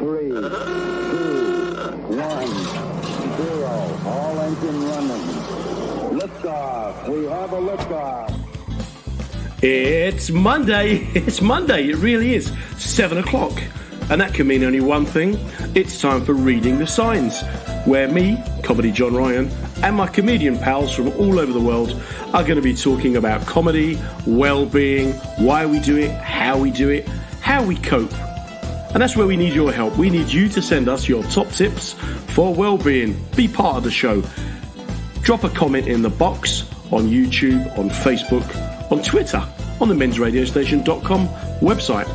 3, 2, 1, 0. All engine running. Liftoff. We have a liftoff. It's Monday. It's Monday. It really is. 7 o'clock. And that can mean only one thing. It's time for Reading the Signs, where me, Comedy John Ryan, and my comedian pals from all over the world are going to be talking about comedy, well-being, why we do it, how we cope. And that's where we need your help. We need you to send us your top tips for well-being. Be part of the show. Drop a comment in the box on YouTube, on Facebook, on Twitter, on the mensradiostation.com website.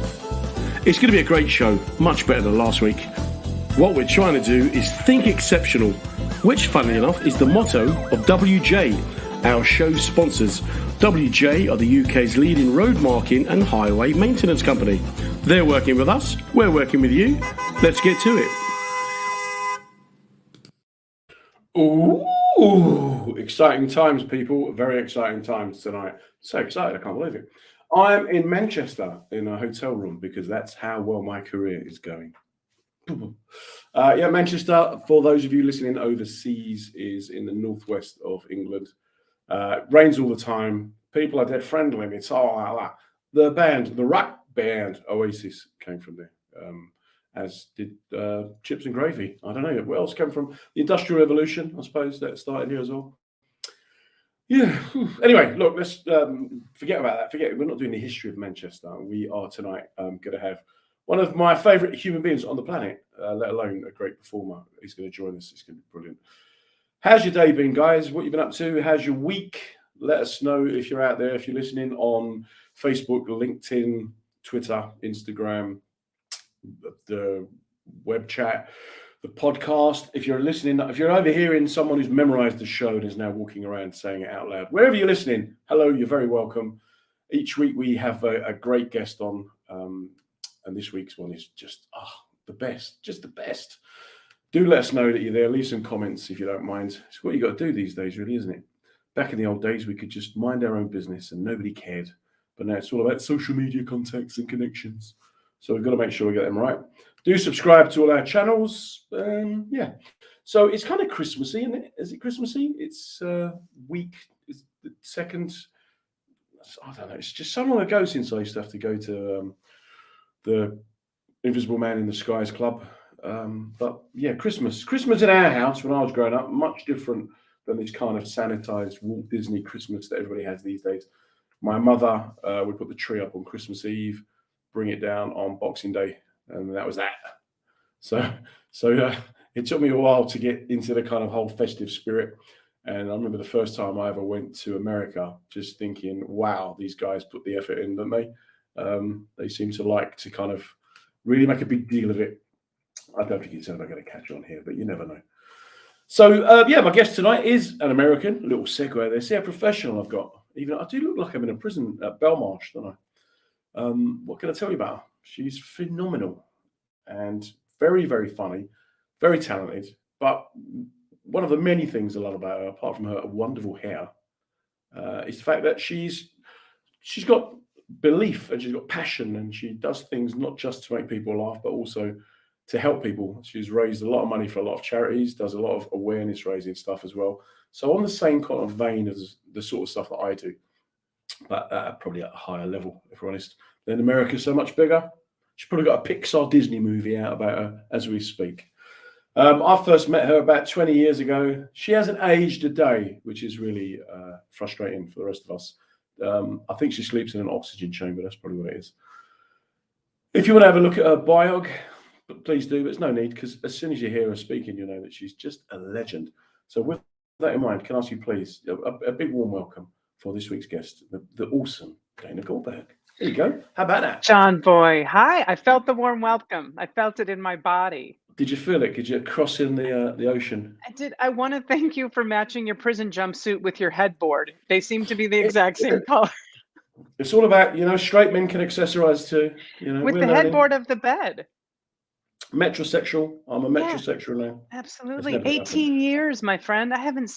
It's going to be a great show, much better than last week. What we're trying to do is think exceptional, which, funnily enough, is the motto of WJ, our show sponsors. WJ are the UK's leading road marking and highway maintenance company. They're working with us, we're working with you. Let's get to it. Ooh, exciting times, people. Very exciting times tonight. So excited, I can't believe it. I'm in Manchester in a hotel room because that's how well my career is going. Manchester, for those of you listening overseas, is in the northwest of England. Rains all the time. People are dead friendly. It's all like that. The band, the rock band Oasis, came from there, as did Chips and Gravy. I don't know where else came from. The Industrial Revolution, I suppose, that started here as well. Yeah. Anyway, look, let's forget about that. We're not doing the history of Manchester. We are tonight going to have one of my favourite human beings on the planet, let alone a great performer. He's going to join us. It's going to be brilliant. How's your day been, guys? What you been up to? How's your week? Let us know if you're out there, if you're listening on Facebook, LinkedIn, Twitter, Instagram, the web chat, the podcast. If you're listening, if you're overhearing someone who's memorized the show and is now walking around saying it out loud, wherever you're listening, hello, you're very welcome. Each week we have a great guest on, and this week's one is just the best, just the best. Do let us know that you're there. Leave some comments if you don't mind. It's what you got to do these days, really, isn't it? Back in the old days, we could just mind our own business and nobody cared. But now it's all about social media contacts and connections. So we've got to make sure we get them right. Do subscribe to all our channels. So it's kind of Christmassy, isn't it? Is it Christmassy? It's week, it's the second. I don't know. It's just so long ago since I used to have to go to the Invisible Man in the Skies Club. But yeah, Christmas in our house when I was growing up, much different than this kind of sanitized Walt Disney Christmas that everybody has these days. My mother would put the tree up on Christmas Eve, bring it down on Boxing Day, and that was that. So it took me a while to get into the kind of whole festive spirit. And I remember the first time I ever went to America, just thinking, wow, these guys put the effort in, don't they? They seem to like to kind of really make a big deal of it. I don't think it's ever going to catch on here, but you never know. So, my guest tonight is an American. A little segue there. See how professional I've got. Even I do look like I'm in a prison at Belmarsh, don't I? What can I tell you about her? She's phenomenal and very, very funny, very talented. But one of the many things I love about her, apart from her wonderful hair, is the fact that she's got belief and she's got passion and she does things not just to make people laugh, but also to help people. She's raised a lot of money for a lot of charities, does a lot of awareness raising stuff as well. So on the same kind of vein as the sort of stuff that I do, but probably at a higher level, if we're honest. Then America's so much bigger. She's probably got a Pixar Disney movie out about her as we speak. I first met her about 20 years ago. She hasn't aged a day, which is really frustrating for the rest of us. I think she sleeps in an oxygen chamber. That's probably what it is. If you want to have a look at her biog, please do, but there's no need, because as soon as you hear her speaking, you know that she's just a legend. So with that in mind, can I ask you please a big warm welcome for this week's guest, the awesome Dana Goldberg. There you go. How about that? John boy, hi. I felt the warm welcome. I felt it in my body. Did you feel it? Could you cross in the ocean? I did. I want to thank you for matching your prison jumpsuit with your headboard. They seem to be the exact same color. It's all about, straight men can accessorize too. With the headboard of the bed. Metrosexual. I'm a metrosexual now. Absolutely. 18 years, my friend. I haven't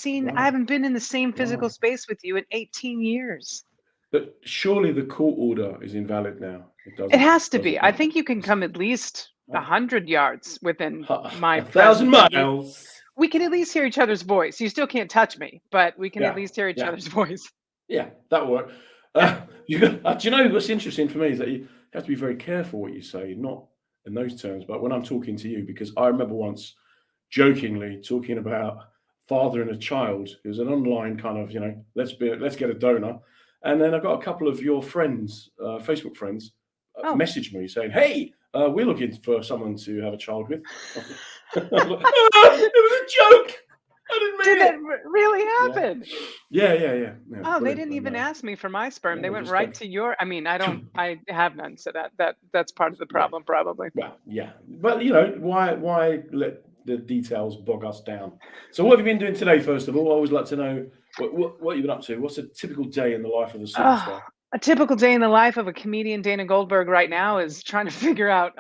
been in the same physical space with you in 18 years. But surely the court order is invalid now. It has to be. I think you can come at least 100 yards within my 1,000 presence. miles. We can at least hear each other's voice. You still can't touch me, but we can at Yeah, least hear each yeah, other's voice. yeah. That worked. Yeah. Do you know what's interesting for me is that you have to be very careful what you say, not in those terms, but when I'm talking to you, because I remember once jokingly talking about father and a child. It was an online kind of, let's get a donor, and then I got a couple of your friends, Facebook friends, Oh, message me saying, "Hey, we're looking for someone to have a child with." I was like, "Ah, it was a joke. I didn't did mean that it." really Yeah, happen? yeah. No, it's Oh, they brilliant. didn't And even ask me for my sperm. They no, went just right to your. I mean, I have none, so that's part of the yeah. problem, probably. Well, yeah, but why let the details bog us down? So, what have you been doing today? First of all, I always like to know what you've been up to. What's a typical day in the life of a Oh, superstar? a typical day in the life of a comedian, Dana Goldberg, right now is trying to figure out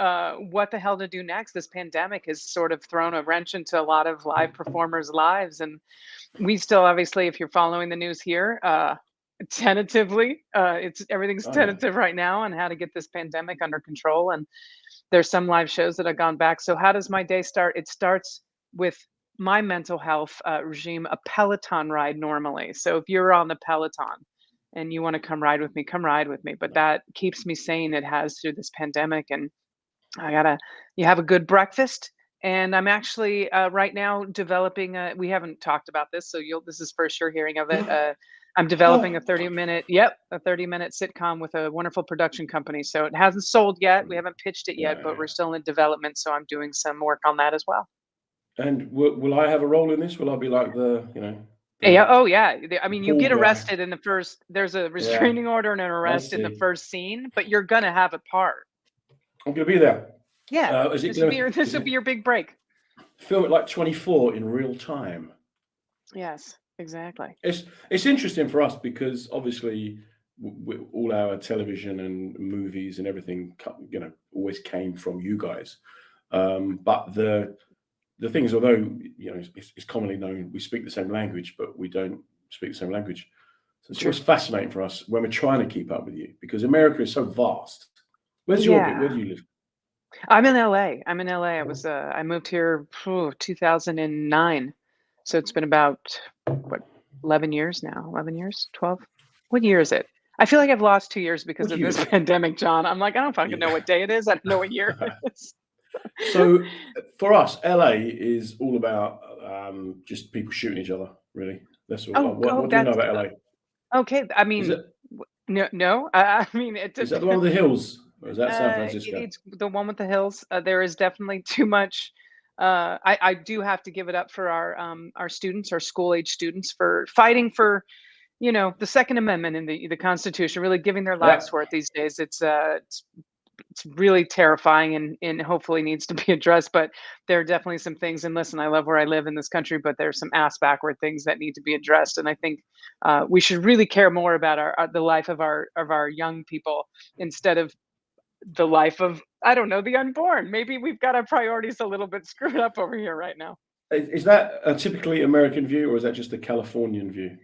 what the hell to do next. This pandemic has sort of thrown a wrench into a lot of live performers' lives, and we still, obviously, if you're following the news here, tentatively, it's everything's Oh yeah, tentative right now on how to get this pandemic under control. And there's some live shows that have gone back. So how does my day start? It starts with my mental health regime, a Peloton ride normally. So if you're on the Peloton and you want to come ride with me. But that keeps me sane. It has through this pandemic. And I gotta, you have a good breakfast. And I'm actually right now developing we haven't talked about this, so this is first you're hearing of it. I'm developing a 30-minute sitcom with a wonderful production company. So it hasn't sold yet. We haven't pitched it yet, but yeah. we're still in development. So I'm doing some work on that as well. And will I have a role in this? Will I be like Yeah. the Oh, yeah. I mean, you bald get guy? arrested in the first. There's a Yeah, restraining order and an I arrest in the see. first scene, but you're gonna have a part. I'm gonna be there. Yeah. Is it This will be gonna? your this Is will be it your big break. film it like 24 in real time? Yes. Exactly. It's interesting for us because obviously all our television and movies and everything, always came from you guys. But the thing is, although it's commonly known we speak the same language, but we don't speak the same language. So it's True. always fascinating for us when we're trying to keep up with you because America is so vast. Where's your bit? Where Yeah. do you live? I'm in LA. I'm in LA. I moved here 2009. So it's been about what 11 years now. 11 years? 12? What year is it? I feel like I've lost 2 years because What do of you this live? pandemic, John. I'm like, I don't fucking know Yeah. what day it is. I don't know what year it is. So for us, LA is all about just people shooting each other. Really, that's all. Oh, What do we know that's about LA? okay. I Is mean, it no. I mean, it is that the one with the hills, or is that San It Francisco? it's the one with the hills. There is definitely too much. I do have to give it up for our students, our school age students, for fighting for the Second Amendment in the Constitution, really giving their lives Yeah. for it these days. It's really terrifying and hopefully needs to be addressed. But there are definitely some things. And listen, I love where I live in this country, but there's some ass backward things that need to be addressed. And I think we should really care more about the life of our young people instead of the life of, I don't know, the unborn. Maybe we've got our priorities a little bit screwed up over here right now. Is that a typically American view, or is that just a Californian view?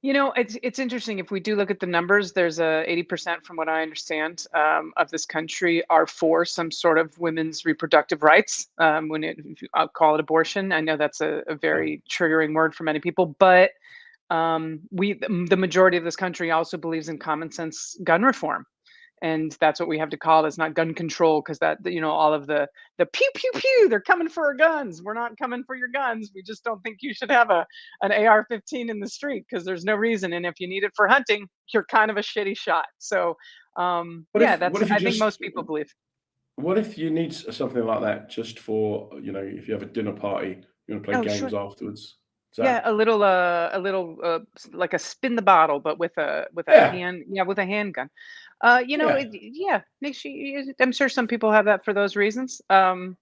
It's interesting. If we do look at the numbers, there's a 80%, from what I understand, of this country are for some sort of women's reproductive rights. I'll call it abortion. I know that's a Yeah. very triggering word for many people, but the majority of this country also believes in common sense gun reform, and that's what we have to call it. It's not gun control, because that all of the pew pew pew, they're coming for our guns. We're not coming for your guns. We just don't think you should have an AR-15 in the street because there's no reason. And if you need it for hunting, you're kind of a shitty shot. So yeah, What that's, if you I think just most people believe. what if you need something like that just for if you have a dinner party, you want to play Oh, games sure. afterwards? Is Yeah, that like a spin the bottle, but with a yeah? hand, yeah, with a handgun. Yeah. Yeah, makes I'm sure some people have that for those reasons. That's,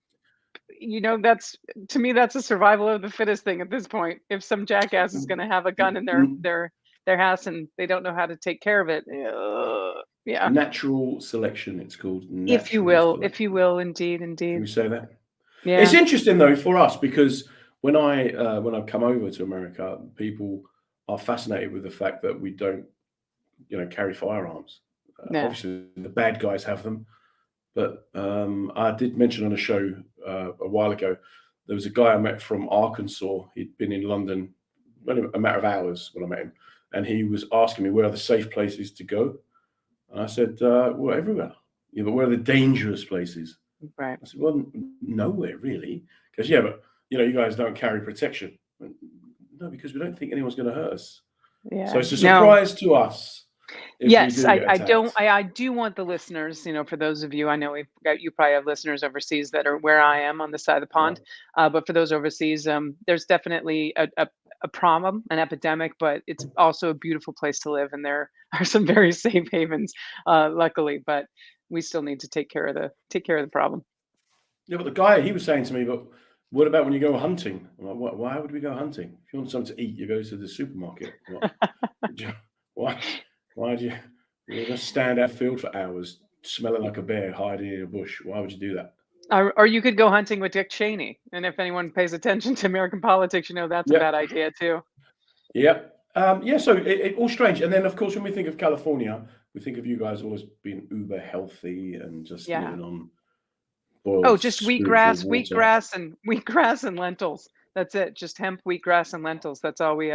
to me, that's a survival of the fittest thing at this point. If some jackass is going to have a gun in their house and they don't know how to take care of it, yeah, Natural selection, it's called natural if you selection. will, indeed, Can indeed, we say that? It's yeah, interesting though for us because when I've come over to America, people are fascinated with the fact that we don't, carry firearms. yeah, Obviously, the bad guys have them, But I did mention on a show a while ago, there was a guy I met from Arkansas. He'd been in London only a matter of hours when I met him, and he was asking me where are the safe places to go. And I said, well, everywhere. Yeah, but where are the dangerous places? Right. I said, well, nowhere really. Because, yeah, but, you guys don't carry protection. No, because we don't think anyone's going to hurt us. Yeah. So it's a No. surprise to us if we Yes, do get attacked. I do want the listeners, for those of you, I know you probably have listeners overseas that are where I am on the side of the Yeah. pond. But for those overseas, there's definitely a problem, an epidemic, but it's also a beautiful place to live, and there are some very safe havens, luckily. But we still need to take care of the problem. Yeah, but the guy, he was saying to me, but what about when you go hunting? I'm like, why would we go hunting? If you want something to eat, you go to the supermarket. Why? Why do you just stand out field for hours, smelling like a bear, hiding in a bush? Why would you do that? Or you could go hunting with Dick Cheney, and if anyone pays attention to American politics, that's a bad Yep. idea too. Yep. Yeah, so it all strange. And then, of course, when we think of California, we think of you guys always being uber healthy and just Yeah. living on Oh, boiled just spiritual water. wheat grass and lentils. That's it. Just hemp, wheatgrass, and lentils. That's all we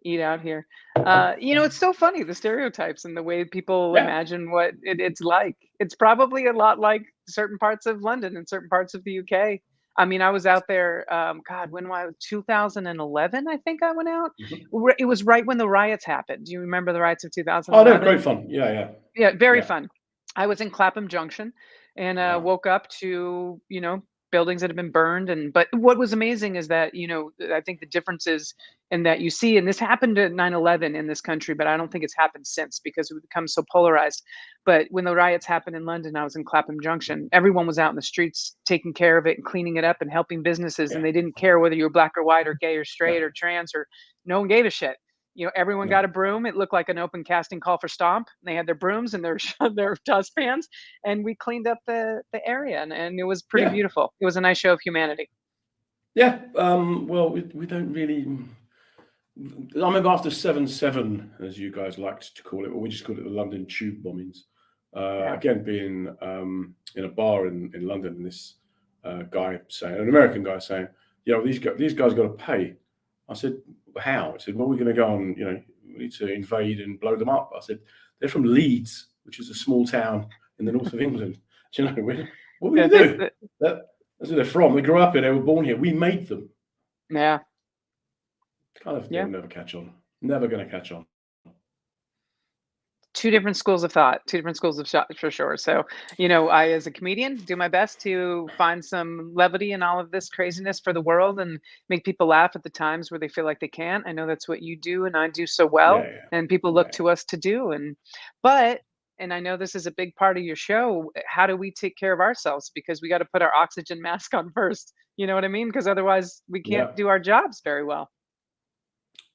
eat out here. It's so funny, the stereotypes and the way people Yeah. imagine what it's like. It's probably a lot like certain parts of London and certain parts of the UK. I mean, I was out there. God, when was 2011? I think I went out. Mhm. It was right when the riots happened. Do you remember the riots of Oh, no, 2011? great fun. Yeah, yeah, Yeah, very yeah, fun. I was in Clapham Junction and wow. woke up to, buildings that had been burned. But what was amazing is that, I think the difference is in that you see, and this happened at 9/11 in this country, but I don't think it's happened since because we've become so polarized. But when the riots happened in London, I was in Clapham Junction. Everyone was out in the streets taking care of it and cleaning it up and helping businesses. Yeah, And they didn't care whether you were black or white or gay or yeah, straight or trans or no one gave a shit. Everyone no. got a broom. It looked like an open casting call for Stomp. They had their brooms and their their dustpans, and we cleaned up the area, and it was pretty Yeah, beautiful. It was a nice show of humanity. yeah. Well, we don't really. I remember after 7/7, as you guys liked to call it, or we just called it the London tube bombings. Yeah. Again, being in a bar in London, and this guy saying, an American guy saying, these guys got to pay. I said, how? He said, well, we're going to go on, we need to invade and blow them up. I said, they're from Leeds, which is a small town in the north of England. Do you know, what are we Yeah, going to do? That's where they're from. They grew up here. They were born here. We made them. yeah. Kind of, Yeah. they'll never catch on. Never going to catch on. Two different schools of thought, two different schools of thought for sure. So, I, as a comedian, do my best to find some levity in all of this craziness for the world and make people laugh at the times where they feel like they can't. I know that's what you do and I do so well, Yeah, yeah, and people look yeah. to us to do. But, and I know this is a big part of your show, how do we take care of ourselves? Because we got to put our oxygen mask on first. You know what I mean? Because otherwise we can't Yeah. do our jobs very well.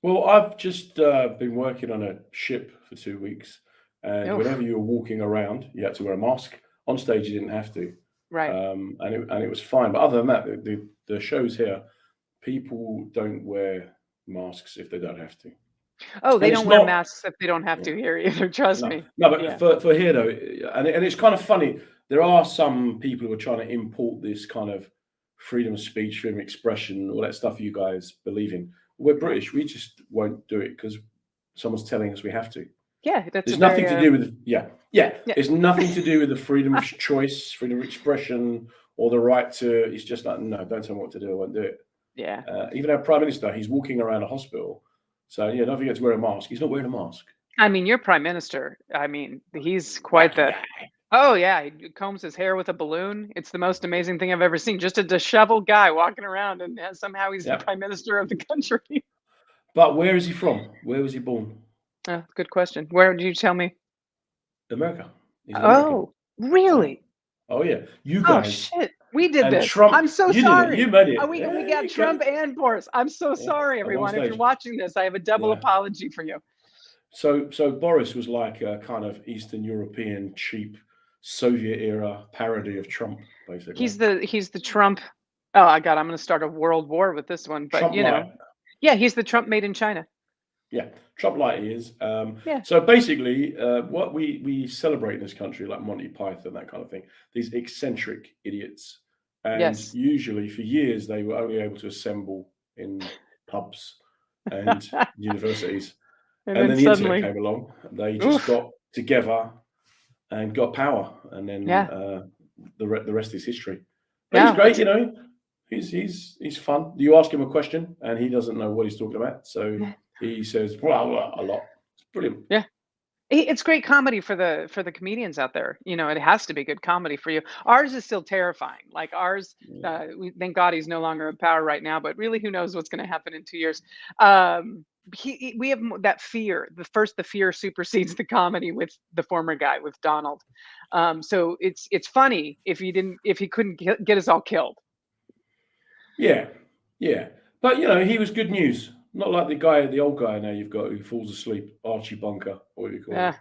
Well, I've just been working on a ship for 2 weeks, and Oof, whenever you were walking around, you had to wear a mask. On stage, you didn't have to, right. and it was fine. But other than that, the shows here, people don't wear masks if they don't have to, Oh, they and it's don't wear not. masks if they don't have Yeah, to here either. Trust no, me. no. But Yeah. for here though, and it's kind of funny. There are some people who are trying to import this kind of freedom of speech, freedom of expression, all that stuff you guys believe in. We're Yeah. British. We just won't do it because someone's telling us we have to. Yeah, that's a There's nothing very, to do with yeah. yeah. It's nothing to do with the freedom of choice, freedom of expression, or the right to. It's just like no, don't tell me what to do. I won't do it. Yeah. Even our prime minister, he's walking around a hospital, so yeah, don't forget to wear a mask. He's not wearing a mask. I mean, your prime minister, I mean, he's quite Wacky the guy. oh, yeah, he combs his hair with a balloon. It's the most amazing thing I've ever seen. Just a disheveled guy walking around, and somehow he's the Yeah, prime minister of the country. but where is he from? Where was he born? Good question. Where did you tell me? America. He's an American. Oh, Yeah. really? Oh yeah. You Oh, guys shit. We did and this. Trump. I'm so You did it. You sorry. made it. We Yeah, got you got Trump it. and Boris. I'm so Yeah, sorry, on one everyone. If you're stage. watching this, I have a double Yeah. apology for you. So Boris was like a kind of Eastern European, cheap Soviet era parody of Trump, basically. He's the Trump. Oh, I got. I'm going to start a world war with this one, but Trump light. yeah, he's the Trump made in China. Yeah, Trump light he is. Yeah. So basically, what we celebrate in this country, like Monty Python, that kind of thing, these eccentric idiots. And Yes. usually for years, they were only able to assemble in pubs and universities. And And then then the internet suddenly, came along. They just oof. got together and got power. And then Yeah. the rest is history. But he's Yeah. great, you know. He's fun. You ask him a question, and he doesn't know what he's talking about. So he says blah, blah, a lot. It's brilliant. Yeah. It's great comedy for the comedians out there. You know, it has to be good comedy for you. Ours is still terrifying. Like ours, we thank God he's no longer in power right now. But really, who knows what's going to happen in 2 years? We have that fear. The fear supersedes the comedy with the former guy with Donald. So it's funny if he couldn't get us all killed. Yeah, yeah. But you know, he was good news. Not like the old guy now you've got who falls asleep, Archie Bunker, or what do you call Yeah.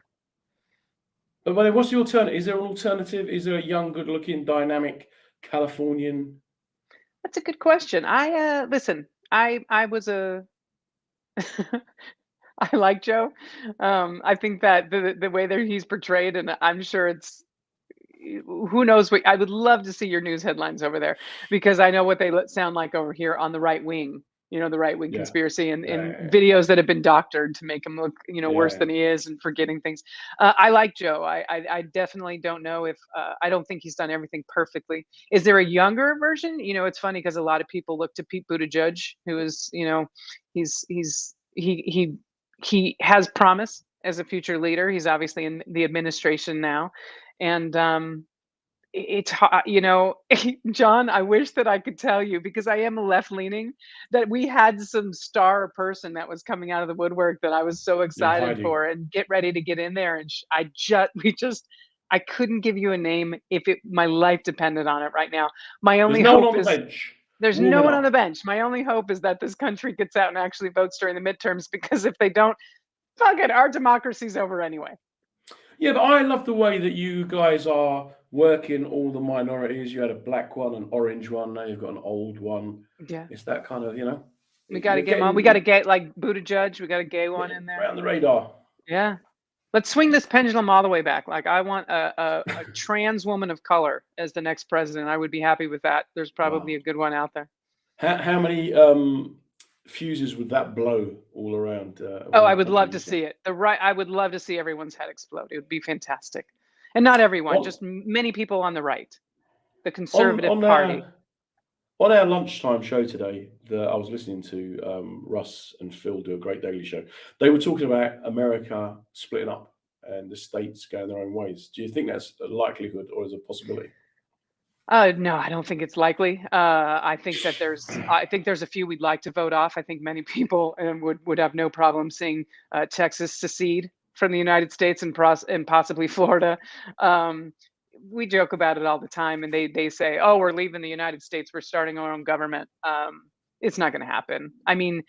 him? But what's the alternative? Is there an alternative? Is there a young, good-looking, dynamic Californian? That's a good question. Listen. I was a I like Joe. I think that the way that he's portrayed, and I'm sure it's who knows what I would love to see your news headlines over there because I know what they sound like over here on the right wing. You know, the right wing Yeah, conspiracy and yeah, videos that have been doctored to make him look, worse yeah. than he is and forgetting things. I like Joe. I definitely don't know if I don't think he's done everything perfectly. Is there a younger version? You know, it's funny because a lot of people look to Pete Buttigieg, who is, he has promise as a future leader. He's obviously in the administration now, and John, I wish that I could tell you because I am left leaning that we had some star person that was coming out of the woodwork that I was so You're excited hiding. for and get ready to get in there. And I couldn't give you a name if my life depended on it right now. My There's only no one hope on the is bench there's no warming one on up. the bench. My only hope is that this country gets out and actually votes during the midterms because if they don't, fuck it, our democracy's over anyway. Yeah, but I love the way that you guys are working all the minorities. You had a black one, an orange one. Now you've got an old one. Yeah. It's that kind of, We got to you're get him on. We got to getting get like Buttigieg. We got a gay one in there. around the radar. Yeah. Let's swing this pendulum all the way back. Like I want a trans woman of color as the next president. I would be happy with that. There's probably Wow. a good one out there. How many fuses would that blow all around Oh, around I the would country? love to see it. I would love to see everyone's head explode. It would be fantastic. And not everyone, On just many people on the right, the on conservative on party. our lunchtime show today, I was listening to Russ and Phil do a great daily show. They were talking about America splitting up and the states going their own ways. Do you think that's a likelihood or is a possibility? No, I don't think it's likely. I think that there's a few we'd like to vote off. I think many people would have no problem seeing Texas secede from the United States and possibly Florida. Um, we joke about it all the time, and they say, "Oh, we're leaving the United States. We're starting our own government." It's not going to happen. I mean,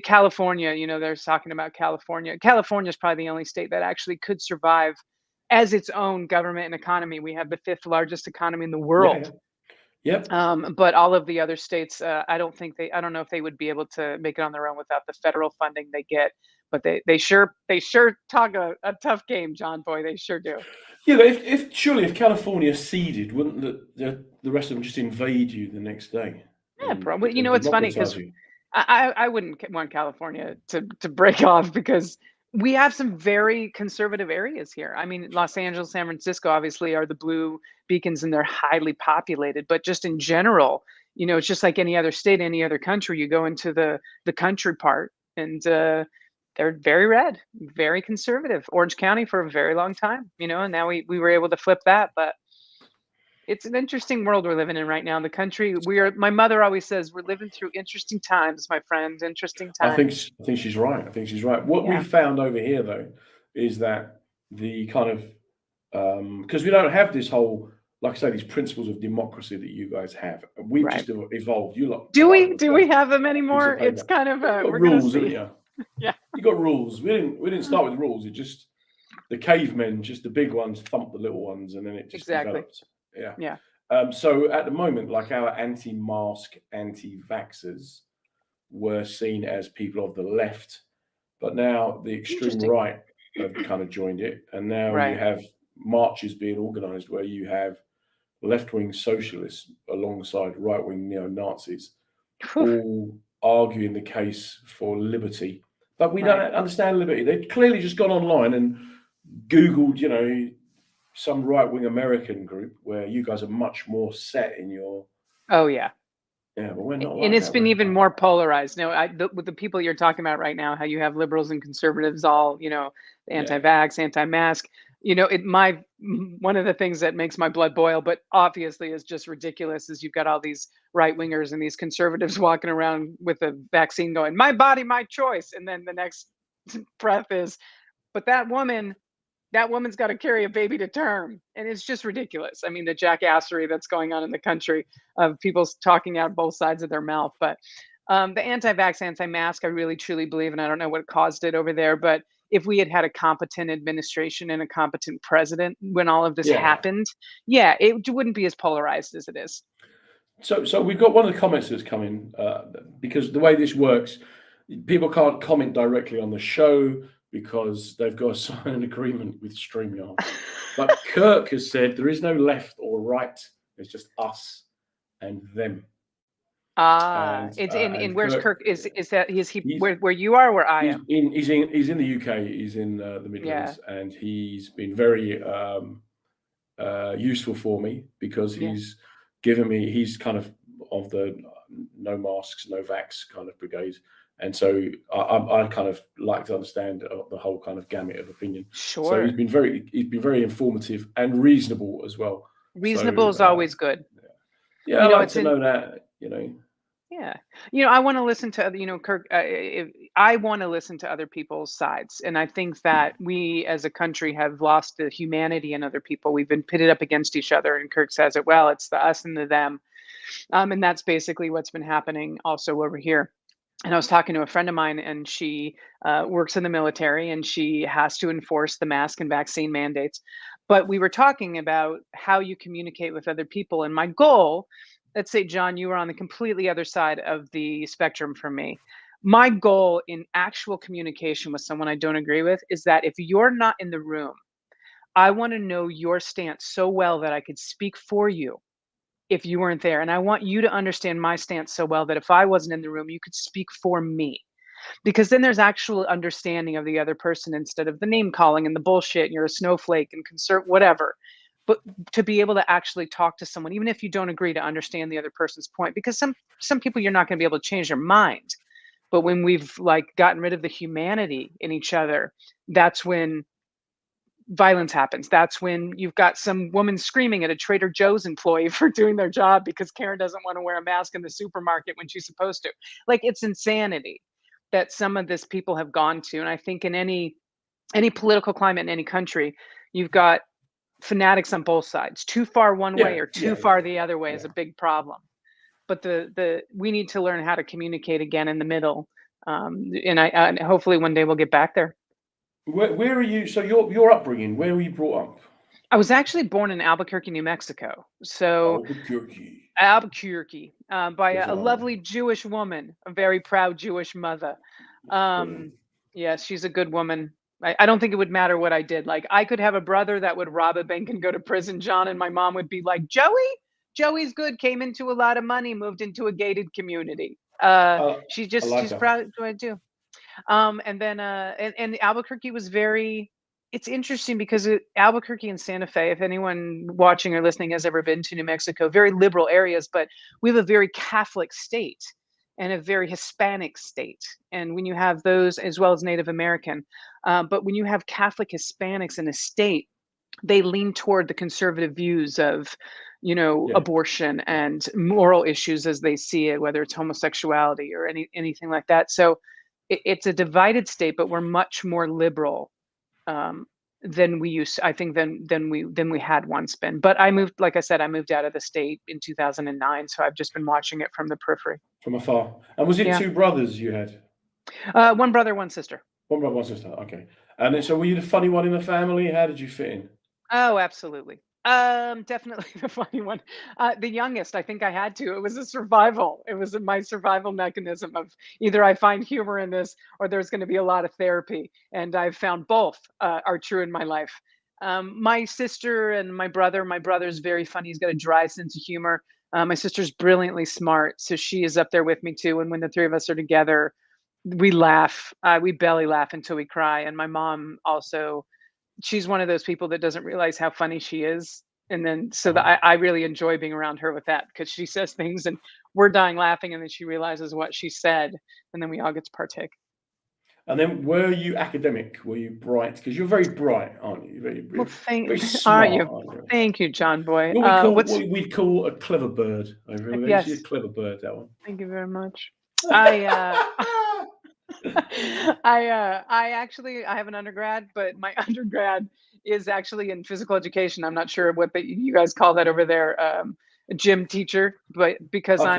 California. You know, they're talking about California. California is probably the only state that actually could survive as its own government and economy. We have the fifth largest economy in the Yeah, world. yeah. Yep. But all of the other states, I don't know if they would be able to make it on their own without the federal funding they get. But they sure talk a tough game, John Boy. They sure do. Yeah, but if California ceded, wouldn't the rest of them just invade you the next day Yeah, and, bro. You and know, it's funny democratize because you? I wouldn't want California to break off because we have some very conservative areas here. I mean, Los Angeles, San Francisco, obviously are the blue beacons and they're highly populated. But just in general, it's just like any other state, any other country. You go into the country part, and they're very red, very conservative. Orange County for a very long time, and now we were able to flip that, but. It's an interesting world we're living in right now in the country. My mother always says we're living through interesting times, my friend, interesting times. I think she's right. I think she's right. What we Yeah, found over here, though, is that the kind of because we don't have this whole, like I say, these principles of democracy that you guys have. We've right. just evolved. You lot Do started we with do we blank have them piece anymore? of It's paper. kind of You got we're gonna rules, haven't see. you? Yeah. You got rules. We didn't start with rules. It just the cavemen, just the big ones, thumped the little ones, and then it just Exactly. developed. Yeah. Yeah. So at the moment, like our anti-mask, anti-vaxxers were seen as people of the left, but now the extreme Interesting. right have kind of joined it, and now you Right. have marches being organised where you have left-wing socialists alongside right-wing neo-Nazis, Whew. all arguing the case for liberty. But we Right. don't understand liberty. They've clearly just gone online and Googled, some right-wing American group where you guys are much more set in your. Oh, yeah. Yeah, but we're not And like it's that. been We're even more polarized. No, with the people you're talking about right now, how you have liberals and conservatives all, yeah, anti-vax, anti-mask. One of the things that makes my blood boil, but obviously is just ridiculous, is you've got all these right wingers and these conservatives walking around with a vaccine going, "My body, my choice," and then the next breath is, "But that woman's got to carry a baby to term," and it's just ridiculous. I mean, the jackassery that's going on in the country of people talking out both sides of their mouth. But the anti-vax, anti-mask, I really truly believe, and I don't know what caused it over there, but if we had had a competent administration and a competent president when all of this yeah. happened, yeah, it wouldn't be as polarized as it is. So we've got one of the comments that's come in because the way this works, people can't comment directly on the show because they've got to sign an agreement with StreamYard. But Kirk has said there is no left or right. It's just us and them. It's in And where's Kirk? Is he he's where you are, where I am? he's in the UK. He's in the Yeah, Midlands, and he's been very useful for me because yeah, he's kind of the no masks, no vax kind of brigade. And so I kind of like to understand the whole kind of gamut of opinion. So sure. he's been very informative and reasonable as well. Reasonable So is always good. yeah, I like It's to in. know that. Yeah. I want to listen to other, Kirk, I want to listen to other people's sides. And I think that we as a country have lost the humanity in other people. We've been pitted up against each other. And Kirk says it well, it's the us and the them. And that's basically what's been happening also over here. And I was talking to a friend of mine, and she works in the military, and she has to enforce the mask and vaccine mandates. But we were talking about how you communicate with other people. And my goal, let's say, John, you were on the completely other side of the spectrum from me. My goal in actual communication with someone I don't agree with is that if you're not in the room, I want to know your stance so well that I could speak for you if you weren't there. And I want you to understand my stance so well that if I wasn't in the room, you could speak for me. Because then there's actual understanding of the other person instead of the name calling and the bullshit and you're a snowflake and whatever. But to be able to actually talk to someone, even if you don't agree, to understand the other person's point, because some people you're not going to be able to change their mind. But when we've like gotten rid of the humanity in each other, that's when violence happens. That's when you've got some woman screaming at a Trader Joe's employee for doing their job because Karen doesn't want to wear a mask in the supermarket when she's supposed to. Like, it's insanity that some of this people have gone to. And I think in any political climate in any country, you've got fanatics on both sides. Too far one way Yeah, or yeah, too far the other way is yeah. a big problem. But the we need to learn how to communicate again in the middle. And hopefully one day we'll get back there. Where are you? So your upbringing, where were you brought up? I was actually born in Albuquerque, New Mexico. So Albuquerque. Albuquerque, by Because a lovely Jewish woman, a very proud Jewish mother. brilliant. Yes, she's a good woman. I don't think it would matter what I did. Like, I could have a brother that would rob a bank and go to prison, John, and my mom would be like, Joey's good, came into a lot of money, moved into a gated community. I, I like She's her. proud of what I do. And then and Albuquerque was very, it's interesting because Albuquerque and Santa Fe, if anyone watching or listening has ever been to New Mexico, very liberal areas, but we have a very Catholic state and a very Hispanic state. And when you have those, as well as Native American, but when you have Catholic Hispanics in a state, they lean toward the conservative views of, Yeah. abortion and moral issues as they see it, whether it's homosexuality or anything like that. So it's a divided state, but we're much more liberal um, than we used. I think than we had once been. But I moved, like I said, I moved out of the state in 2009, so I've just been watching it from the periphery. From afar. And was it Yeah, two brothers you had? one brother, one sister. One brother, one sister. Okay. And then, so were you the funny one in the family? How did you fit in? Oh, absolutely. Definitely the funny one. The youngest, I think I had to. It was a survival. It was my survival mechanism of either I find humor in this or there's going to be a lot of therapy. And I've found both are true in my life. My sister and my brother's very funny. He's got a dry sense of humor. My sister's brilliantly smart. So she is up there with me too. And when the three of us are together, we laugh. We belly laugh until we cry. And my mom also, she's one of those people that doesn't realize how funny she is. And then so that Uh-huh. I really enjoy being around her with that because she says things and we're dying laughing and then she realizes what she said and then we all get to partake. And then, were you academic? Were you bright? Because you're very bright, aren't you? Very, Well, very, thank very aren't smart, you? aren't you? Thank you, John Boy. What's What we call a clever bird over here. She's a yes, clever bird, that one. thank you very much. I I actually I have an undergrad, but my undergrad is actually in physical education. I'm not sure what you guys call that over there, a gym teacher, but because Okay, yeah.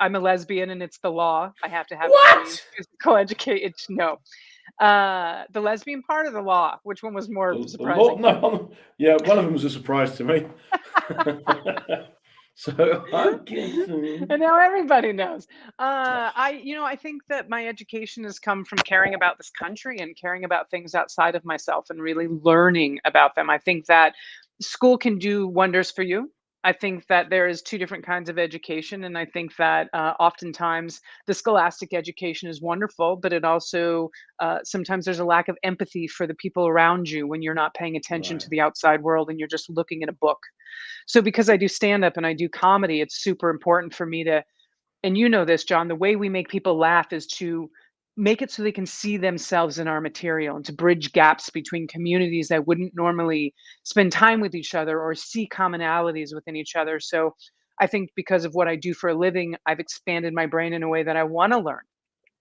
I'm a lesbian and it's the law, I have to have a degree in What? physical education. No, the lesbian part of the law. Which one was more The law? surprising? No, yeah, one of them was a surprise to me. So I guess. And now everybody knows. I think that my education has come from caring about this country and caring about things outside of myself and really learning about them. I think that school can do wonders for you. I think that there is two different kinds of education, and I think that oftentimes the scholastic education is wonderful, but it also sometimes there's a lack of empathy for the people around you when you're not paying attention Right. to the outside world and you're just looking at a book. So because I do stand up and I do comedy, it's super important for me to, and you know this, John, the way we make people laugh is to make it so they can see themselves in our material and to bridge gaps between communities that wouldn't normally spend time with each other or see commonalities within each other. So I think because of what I do for a living, I've expanded my brain in a way that I want to learn.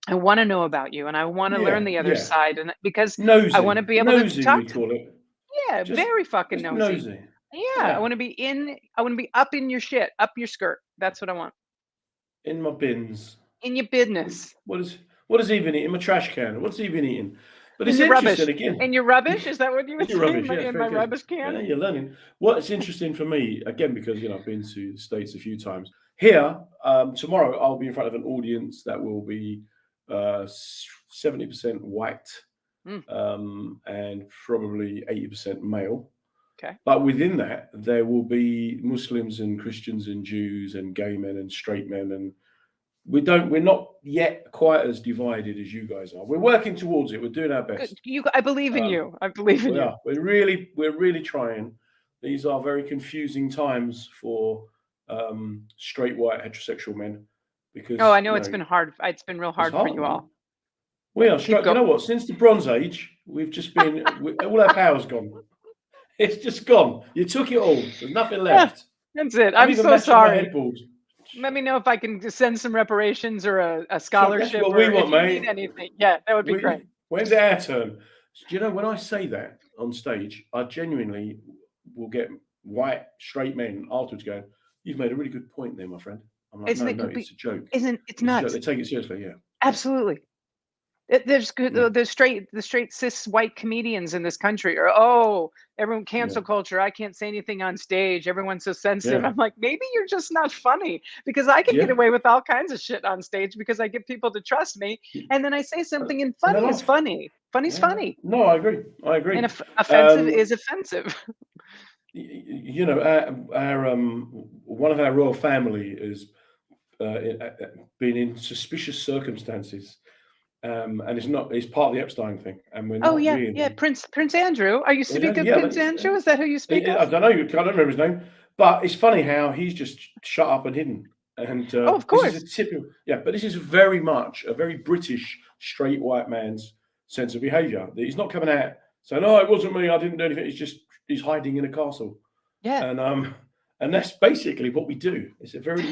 I want to know about you and I want to learn Yeah, the other yeah. side. And because I want to Nosy. be able to Nosy, talk we to, call it. yeah, Just very fucking just nosy. nosy. Yeah, Yeah. I want to be up in your shit, up your skirt. That's what I want. In my bins. In your What business. what has he been eating? In my trash can. What's he been eating? But In it's your interesting rubbish. again. In your rubbish? Is that what you would You're say rubbish. Yeah, it's in very my good. rubbish can? Yeah, you're learning. What's interesting for me, again, because I've been to the States a few times. Here, tomorrow I'll be in front of an audience that will be 70% white, Mm, and probably 80% male. okay. But within that, there will be Muslims and Christians and Jews and gay men and straight men, and we're not yet quite as divided as you guys are. We're working towards it. We're doing our Good. best. I believe in Um, you. I believe in we you. are. We're really trying. These are very confusing times for straight white heterosexual men Oh, because I know it's been hard. It's been real it's hard for hard, you man. all. We are Keep struck. You going. know what? Since the Bronze Age, we've just been all our power's gone. It's just gone. You took it all. There's nothing Yeah, left. that's it. I'm I'm even so matching my sorry. headboard. Let me know if I can just send some reparations or a So that's scholarship what we or if want, you need mate. anything. Yeah, that would be great. When's it our turn? Do you know when I say that on stage, I genuinely will get white straight men afterwards going, "You've made a really good point there, my friend." I'm like, Isn't "No, it no, it's complete? a joke. Isn't it's It's a joke." nuts? They take it seriously. Yeah, Absolutely. There's good yeah, the straight cis white comedians in this country or oh everyone yeah, cancel culture. I can't say anything on stage. Everyone's so sensitive. yeah, I'm like maybe you're just not funny because I can get yeah. away with all kinds of shit on stage because I get people to trust me and then I say something and And they funny is laugh. funny. Funny's Yeah. funny No, I agree. I and agree. offensive Um, is offensive. our one of our royal family has been in suspicious circumstances, and it's part of the Epstein thing, and we're Oh not yeah, yeah. really. Prince Andrew. Are you Yeah, speaking of yeah, Prince Andrew? Is that who you speak of? I don't know. I don't remember his name, but it's funny how he's just shut up and hidden. And Oh, of this is a course. typical, yeah, but this is very much a very British straight white man's sense of behaviour. He's not coming out saying, "No, it wasn't me. I didn't do anything." He's hiding in a castle, Yeah. and that's basically what we do. It's very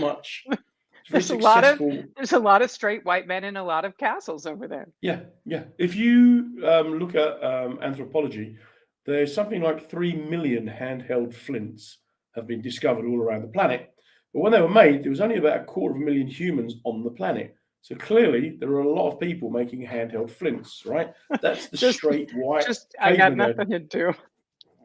successful. There's a lot of straight white men in a lot of castles over there. Yeah, yeah. If you look at anthropology, there's something like 3 million handheld flints have been discovered all around the planet. But when they were made, there was only about 250,000 humans on the planet. So clearly, there are a lot of people making handheld flints, right? That's the Just straight white just I got caveman going, nothing to do.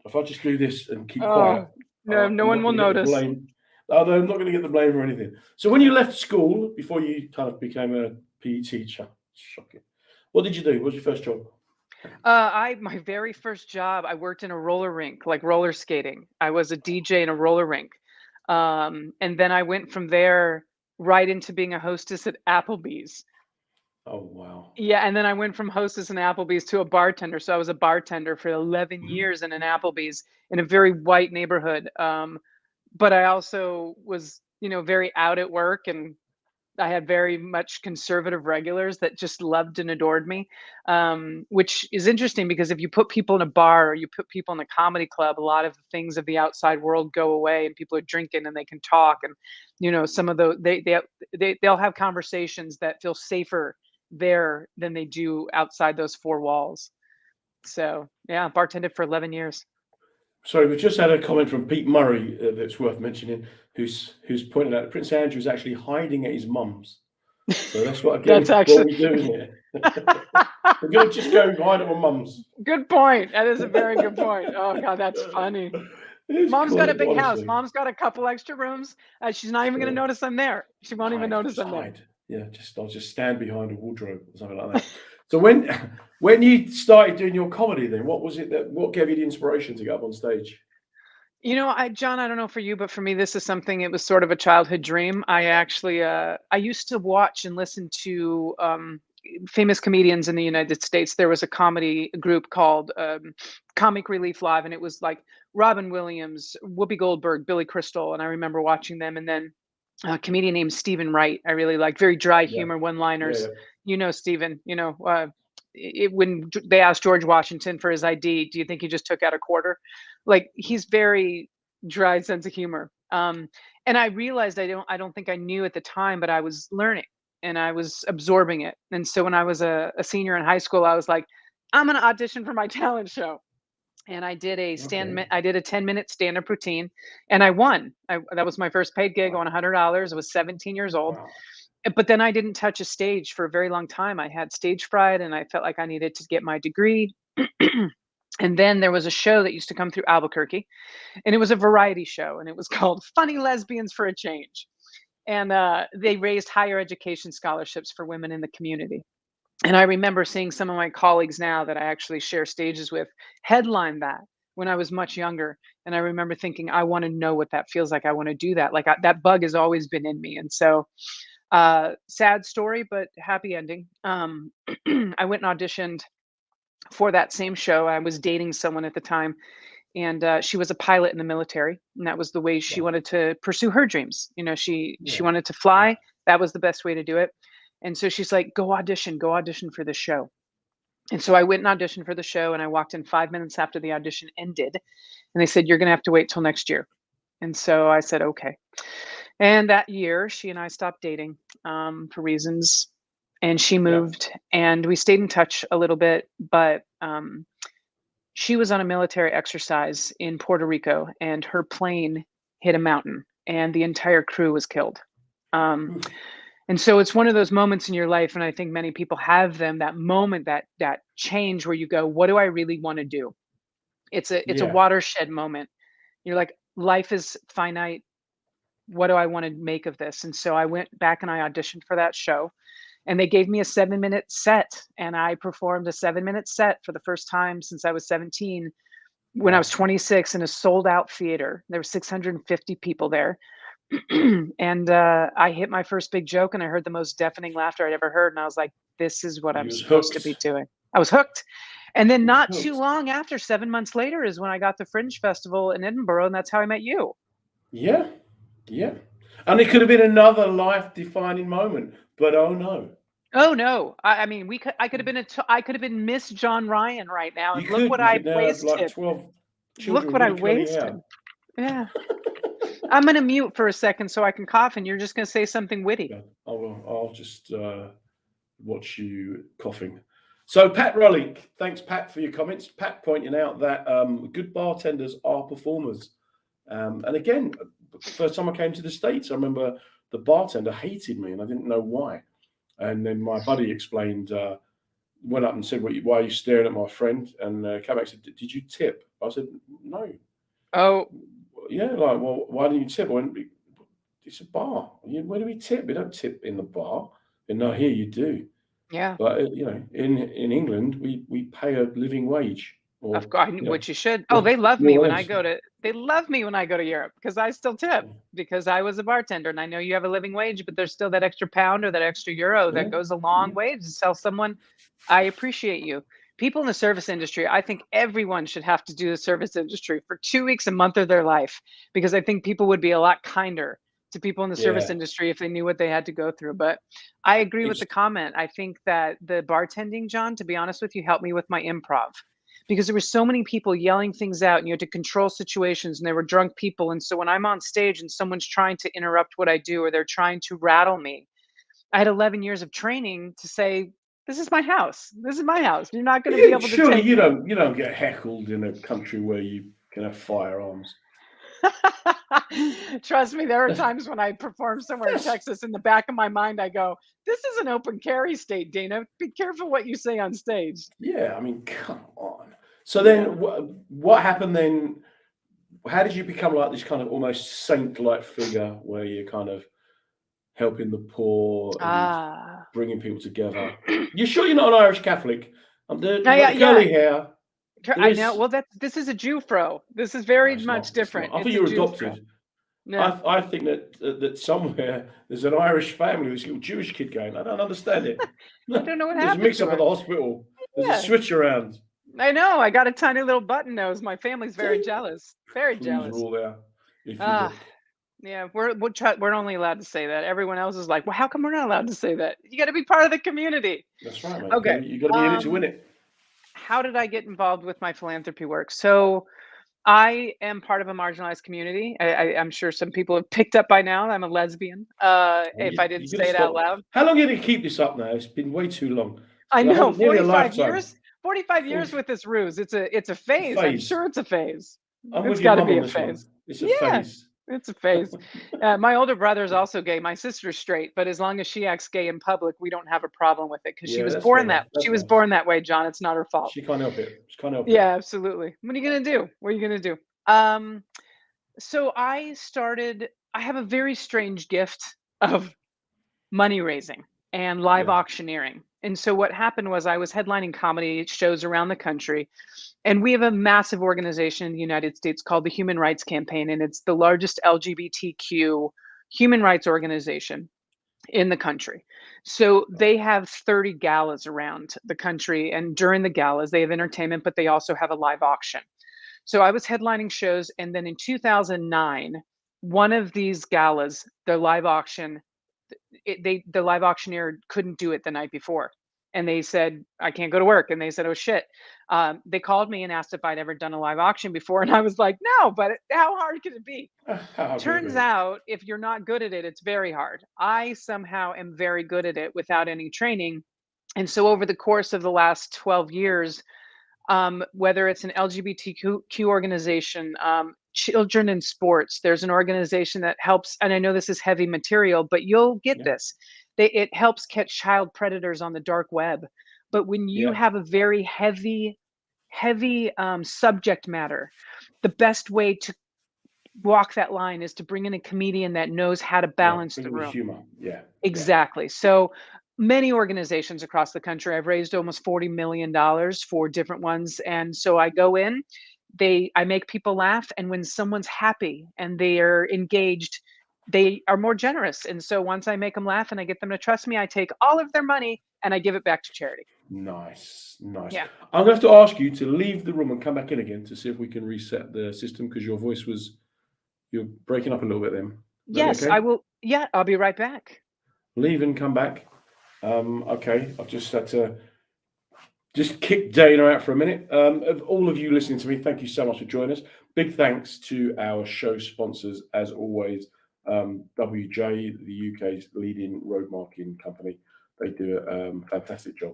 if I just do this and keep Oh, quiet, No, no I'm one not will going to get the notice. blame. Although I'm not going to get the blame for anything. So when you left school, before you kind of became a PE teacher, shocking. What did you do? What was your first job? My very first job, I worked in a roller rink, like roller skating. I was a DJ in a roller rink. And then I went from there right into being a hostess at Applebee's. Oh, wow. Yeah, and then I went from hostess in Applebee's to a bartender. So I was a bartender for 11 Mhm. years in an Applebee's in a very white neighborhood. But I also was, very out at work, and I had very much conservative regulars that just loved and adored me, which is interesting because if you put people in a bar or you put people in a comedy club, a lot of the things of the outside world go away, and people are drinking and they can talk, and some of those they'll have conversations that feel safer there than they do outside those four walls. So yeah, bartended for 11 years. So we just had a comment from Pete Murray that's worth mentioning, who's pointed out that Prince Andrew is actually hiding at his mum's. So that's what That's again what actually we're doing here. We're going to just go and hide at my mum's. good point. That is a very good point. Oh God, that's funny. It's Mom's got a quite big house. honestly. Mom's got a couple extra rooms. She's not even gonna Yeah. notice I'm there. She won't even Hide, notice just I'm there. hide. Yeah, I'll just stand behind a wardrobe or something like that. So when you started doing your comedy, then what gave you the inspiration to get up on stage? John, I don't know for you, but for me, this is something. It was sort of a childhood dream. I actually, I used to watch and listen to famous comedians in the United States. There was a comedy group called Comic Relief Live, and it was like Robin Williams, Whoopi Goldberg, Billy Crystal, and I remember watching them. And then a comedian named Stephen Wright, I really liked, very dry Yeah, humor, yeah, one-liners. yeah. Stephen. When they asked George Washington for his ID, do you think he just took out a quarter? Like, he's very dry sense of humor. And I realized I don't think I knew at the time, but I was learning and I was absorbing it. And so when I was a senior in high school, I was like, I'm gonna audition for my talent show. And Okay. I did a 10-minute stand-up routine, and I won. That was my first paid gig. Wow. On $100. I was 17 years old. Wow. But then I didn't touch a stage for a very long time. I had stage fright, and I felt like I needed to get my degree. And then there was a show that used to come through Albuquerque, and it was a variety show, and it was called Funny Lesbians for a Change. And they raised higher education scholarships for women in the community. And I remember seeing some of my colleagues now that I actually share stages with headline that when I was much younger. And I remember thinking, I want to know what that feels like. I want to do that. Like, that bug has always been in me. And so, sad story, but happy ending. I went and auditioned for that same show. I was dating someone at the time, and she was a pilot in the military, and that was the way she Wow. wanted to pursue her dreams. She Yeah. wanted to Yeah. fly. That was the best way to do it. And so she's like, go audition for the show. And so I went and auditioned for the show, and I walked in 5 minutes after the audition ended, and they said, you're going to have to wait till next year. And so I said, okay. And that year, she and I stopped dating for reasons, and she Yeah. moved, and we stayed in touch a little bit, but she was on a military exercise in Puerto Rico, and her plane hit a mountain, and the entire crew was killed. Um, Oof. and so it's one of those moments in your life, and I think many people have them, that moment, that change where you go, what do I really want to do? It's a Yeah. watershed moment. You're like, life is finite. What do I want to make of this? And so I went back and I auditioned for that show, and they gave me a 7-minute set, and I performed a 7-minute set for the first time since I was 17 when I was Wow. 26 in a sold out theater. There were 650 people there. And I hit my first big joke, and I heard the most deafening laughter I'd ever heard. And I was like, this is what I'm You was supposed to be hooked. doing. I was hooked. And then You was not too hooked. long after, 7 months later, is when I got the Fringe Festival in Edinburgh. And that's how I met you. Yeah. Yeah. And it could have been another life-defining moment, but oh no. Oh no. I mean, I could have been I could have been Miss John Ryan right now. And look what You I could now have like wasted. 12 children Look with what I really curly wasted. hair. Yeah. I'm going to mute for a second so I can cough, and you're just going to say something witty. Yeah, I'll just watch you coughing. So Pat Rolling, thanks Pat for your comments. Pat pointing out that good bartenders are performers. And again, first time I came to the States, I remember the bartender hated me and I didn't know why. And then my buddy explained, went up and said, why are you staring at my friend? And came back and said, did you tip? I said, no. Oh, yeah, like, well, why didn't you tip? I went, it's a bar. Where do we tip? We don't tip in the bar. And no, here you do. Yeah. But in England, we pay a living wage, Of or course, you know, which you should. Oh, more, they love me more or when I less. go to they love me when I go to Europe because I still tip Yeah, because I was a bartender and I know you have a living wage, but there's still that extra pound or that extra euro that yeah, goes a long yeah. way to tell someone, I appreciate you. People in the service industry, I think everyone should have to do the service industry for 2 weeks, a month of their life, because I think people would be a lot kinder to people in the service Yeah. industry if they knew what they had to go through. But I agree with It's the comment. I think that the bartending, John, to be honest with you, helped me with my improv because there were so many people yelling things out and you had to control situations and there were drunk people. And so when I'm on stage and someone's trying to interrupt what I do or they're trying to rattle me, I had 11 years of training to say, this is my house. This is my house. You're not going to be able to surely take me. you don't get heckled in a country where you can have firearms. Trust me, there are That's, times when I perform somewhere in that's Texas, in the back of my mind, I go, this is an open carry state, Dana. Be careful what you say on stage. yeah. I mean, come on. So Yeah. then, what happened then? How did you become like this kind of almost saint-like figure where you're kind of helping the poor and Ah. bringing people together? You sure you're not an Irish Catholic? No, You've got yeah, the yeah. curly hair. I know. This, Well, this is a Jew fro. This is no, very it's much not. It's not. different. I thought It's you a were Jew fro. adopted. No. I think that somewhere there's an Irish family, this little Jewish kid going. I don't understand it. I don't know what There's a happened mix to up at her. the hospital. There's a Yeah. switch around. I know. I got a tiny little button nose. My family's very See, jealous. Very clues are jealous. all there if you Ah, look. yeah. We're only allowed to say that. Everyone else is like, well, how come we're not allowed to say that? You got to be part of the community. That's right, mate. Okay. You got to be in it to win Um, it. how did I get involved with my philanthropy work? So I am part of a marginalized community. I'm sure some people have picked up by now. I'm a lesbian. Well, If I didn't you got to say it out stop. loud. How long are you going to keep this up now? It's been way too long. It's I been know, nearly a 45 lifetime. years. 45 years 40, with this ruse. It's a it's a phase. I'm phase. sure it's a phase. I'm It's with your got to mum be on a this one. phase. It's a Yeah, phase. it's a phase. My older brother is also gay. My sister's straight, but as long as she acts gay in public, we don't have a problem with it because she Yeah, was that's fair born that. enough. She That's was nice. born that way, John. It's not her fault. She can't help it. She can't help it. Yeah, absolutely. What are you gonna do? What are you gonna do? Um, so I have a very strange gift of money raising and live Yeah. auctioneering. And so what happened was I was headlining comedy shows around the country, and we have a massive organization in the United States called the Human Rights Campaign, and it's the largest LGBTQ human rights organization in the country. So they have 30 galas around the country, and during the galas, they have entertainment, but they also have a live auction. So I was headlining shows, and then in 2009, one of these galas, the live auction, the live auctioneer couldn't do it the night before, and they said I can't go to work, and they said, oh shit. They called me and asked if I'd ever done a live auction before, and I was like, no, but how hard could it be? How hard could it Turns be? out if you're not good at it, it's very hard. I somehow am very good at it without any training. And so over the course of the last 12 years, whether it's an LGBTQ organization, children in sports. There's an organization that helps, and I know this is heavy material, but you'll get Yeah. this. It helps catch child predators on the dark web. But when you Yeah. have a very heavy subject matter, the best way to walk that line is to bring in a comedian that knows how to Yeah. balance Bring the it with room. humor. Yeah. Yeah. Exactly. So many organizations across the country. I've raised almost $40 million for different ones. And so I go in, I make people laugh. And when someone's happy and they are engaged, they are more generous. And so once I make them laugh and I get them to trust me, I take all of their money and I give it back to charity. Nice. Nice. Yeah. I'm going to have to ask you to leave the room and come back in again to see if we can reset the system because your voice was, you're breaking up a little bit then. That Yes, okay? I will. Yeah, I'll be right back. Leave and come back. Okay. I've just had to just kick Dana out for a minute. Of all of you listening to me, thank you so much for joining us. Big thanks to our show sponsors, as always, WJ, the UK's leading road marking company. They do a fantastic job,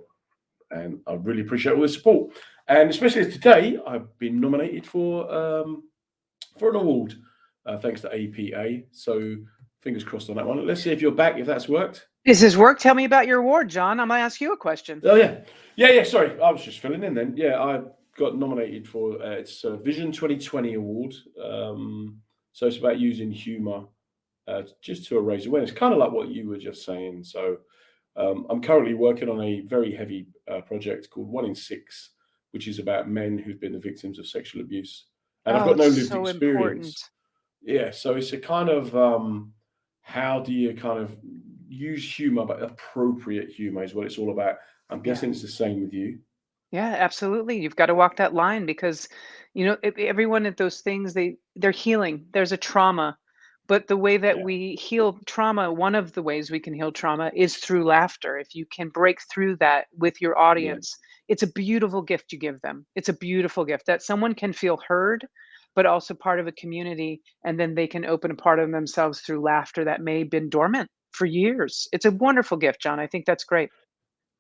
and I really appreciate all the support. And especially as today, I've been nominated for an award, thanks to APA. So fingers crossed on that one. Let's see if you're back, if that's worked. This is work. Tell me about your award, John. I'm going to ask you a question. Oh yeah. Sorry, I was just filling in then. Yeah, I got nominated for it's a Vision 2020 award. So it's about using humor just to raise awareness, kind of like what you were just saying. So I'm currently working on a very heavy project called 1 in 6, which is about men who've been the victims of sexual abuse. And I've Oh, got no it's lived so important. experience. Yeah, so it's a kind of how do you kind of use humor, but appropriate humor is what it's all about. I'm Yeah. guessing it's the same with you. Yeah, absolutely. You've got to walk that line because, everyone at those things, they're healing. There's a trauma, but the way that Yeah, we heal trauma, one of the ways we can heal trauma is through laughter. If you can break through that with your yeah. audience, it's a beautiful gift you give them. It's a beautiful gift that someone can feel heard, but also part of a community, and then they can open a part of themselves through laughter that may have been dormant for years. It's a wonderful gift, John. I think that's great.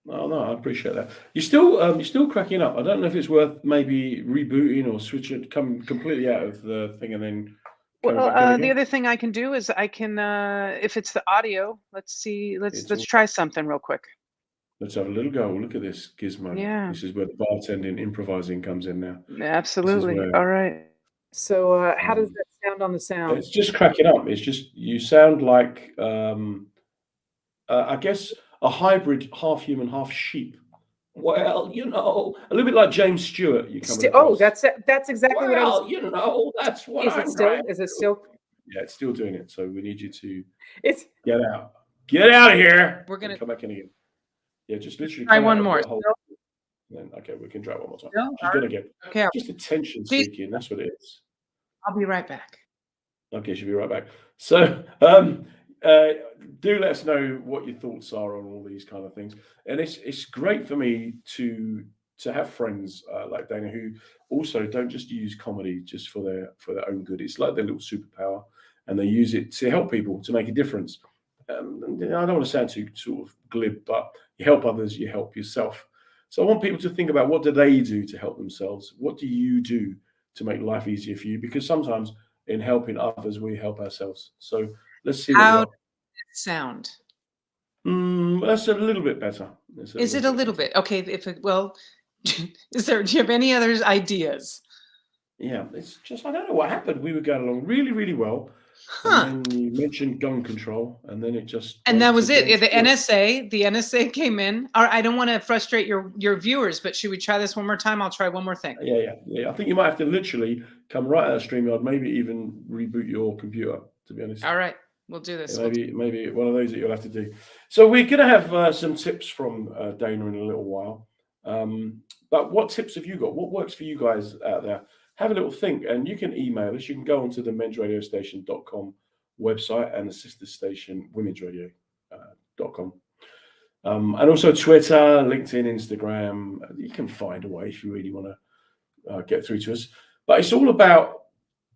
No, no, I appreciate that. You're still cracking up. I don't know if it's worth maybe rebooting or switching, come completely out of the thing and then coming Well, back in the again. other thing I can do is I can, if it's the audio, let's see, let's It's let's all, try something real quick. let's have a little go. Look at this gizmo. Yeah, This is where the bartending, improvising comes in now. This is absolutely. where All right. So, how does um, that sound on the sound? it's just cracking up. It's just you sound like I guess a hybrid, half human, half sheep. Well, a little bit like James Stewart. You coming Still, oh, across? that's exactly what I was. Well, that's what Is it I'm still? trying Is it to do. still? Yeah, it's still doing it. So we need you to It's. get out. Get out of here We're and gonna come back in again. Yeah, just literally try come out one of more. the Still, hole. Then okay, we can try it one more time. still. All She's gonna right. get Okay. just attention Please, seeking. That's what it is. I'll be right back. Okay, she'll be right back. So do let us know what your thoughts are on all these kind of things. And it's great for me to have friends like Dana who also don't just use comedy just for their own good. It's like their little superpower, and they use it to help people to make a difference. And, I don't want to sound too sort of glib, but you help others, you help yourself. So I want people to think about what do they do to help themselves? What do you do to make life easier for you? Because sometimes in helping others, we help ourselves. So let's see what we How got. does it sound? That's a little bit better. That's a Is little it a bit little better. bit? Okay, if it, well, do you have any other ideas? Yeah, it's just I don't know what happened. We were going along really, really well, and Huh. then you mentioned gun control, and then it just And went that to was it. James The Stewart. NSA came in. Or I don't want to frustrate your viewers, but should we try this one more time? I'll try one more thing. Yeah. I think you might have to literally come right out of StreamYard, maybe even reboot your computer. To be honest. All right, we'll do Yeah, this. maybe one of those that you'll have to do. So we're going to have some tips from Dana in a little while. But what tips have you got? What works for you guys out there? Have a little think, and you can email us. You can go onto the mensradiostation.com website and the sister station womensradio.com. And also Twitter, LinkedIn, Instagram. You can find a way if you really want to get through to us. But it's all about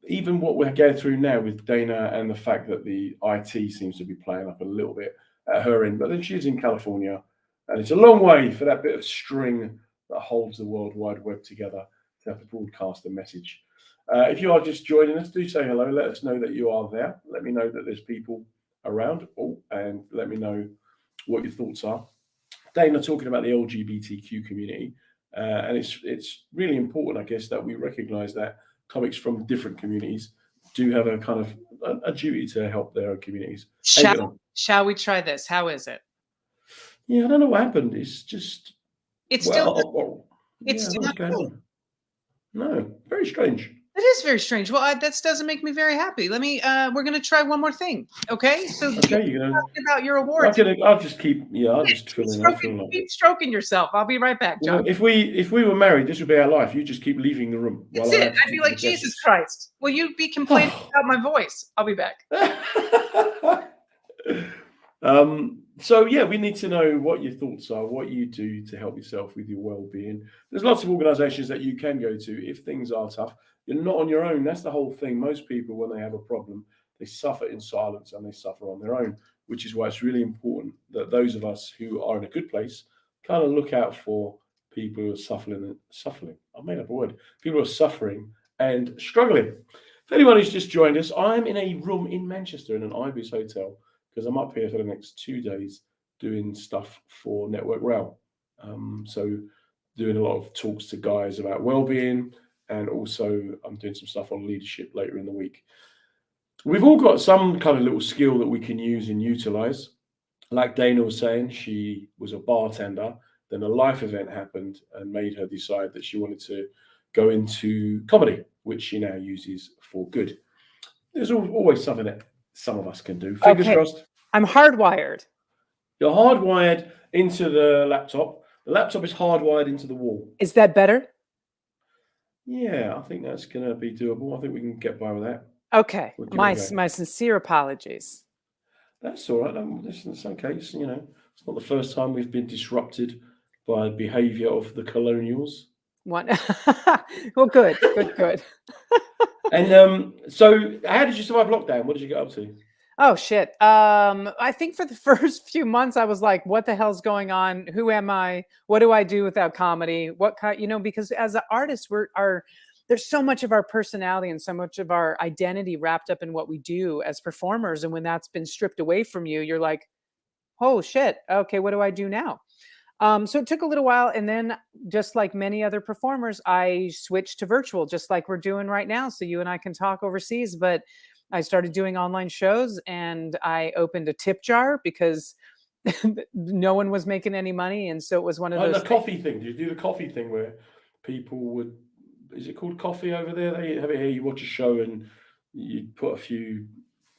even what we're going through now with Dana and the fact that the IT seems to be playing up a little bit at her end, but then she's in California, and it's a long way for that bit of string that holds the World Wide Web together to have to broadcast a message. If you are just joining us, do say hello. Let us know that you are there. Let me know that there's people around, and let me know what your thoughts are. Dana talking about the LGBTQ community, and it's really important, I guess, that we recognise that comics from different communities do have a kind of a duty to help their own communities. How you getting on? Shall we try this? How is it? Yeah, I don't know what happened. It's just It's still it's yeah, I don't know still what's not going cool. on. No, very strange. That is very strange. Well, that doesn't make me very happy. Let me. We're gonna try one more thing. Okay. So Okay, you're gonna. talking about your awards. I'll just keep. Yeah, I'll just fill in. I'll fill in. Keep stroking yourself. I'll be right back, John. If we were married, this would be our life. You just keep leaving the room That's while I it. have to I'd be do like, the Jesus dishes. Christ. Will you be complaining about my voice? I'll be back. So yeah, we need to know what your thoughts are, what you do to help yourself with your well-being. There's lots of organizations that you can go to if things are tough. You're not on your own. That's the whole thing. Most people, when they have a problem, they suffer in silence and they suffer on their own, which is why it's really important that those of us who are in a good place kind of look out for people who are suffering. I made up a word. People who are suffering and struggling. For anyone who's just joined us, I'm in a room in Manchester in an Ibis hotel because I'm up here for the next 2 days doing stuff for Network Rail. So doing a lot of talks to guys about well-being, and also I'm doing some stuff on leadership later in the week. We've all got some kind of little skill that we can use and utilize. Like Dana was saying, she was a bartender. Then a life event happened and made her decide that she wanted to go into comedy, which she now uses for good. There's always something that some of us can do. Fingers Okay. crossed. I'm hardwired. You're hardwired into the laptop. The laptop is hardwired into the wall. Is that better? Yeah, I think that's going to be doable. I think we can get by with that. Okay. We'll give My it a go. my sincere apologies. That's all right. Listen, it's okay. It's not the first time we've been disrupted by behaviour of the colonials. One. Well, good. And so, how did you survive lockdown? What did you get up to? Oh shit. I think for the first few months I was like, what the hell's going on? Who am I? What do I do without comedy? What kind, because as an artist, there's so much of our personality and so much of our identity wrapped up in what we do as performers. And when that's been stripped away from you, you're like, oh shit. Okay, what do I do now? So it took a little while. And then, just like many other performers, I switched to virtual, just like we're doing right now. So you and I can talk overseas. But I started doing online shows and I opened a tip jar because no one was making any money. And so it was one of those. The coffee thing. Did you do the coffee thing where people would? Is it called coffee over there? They have it here. You watch a show and you put a few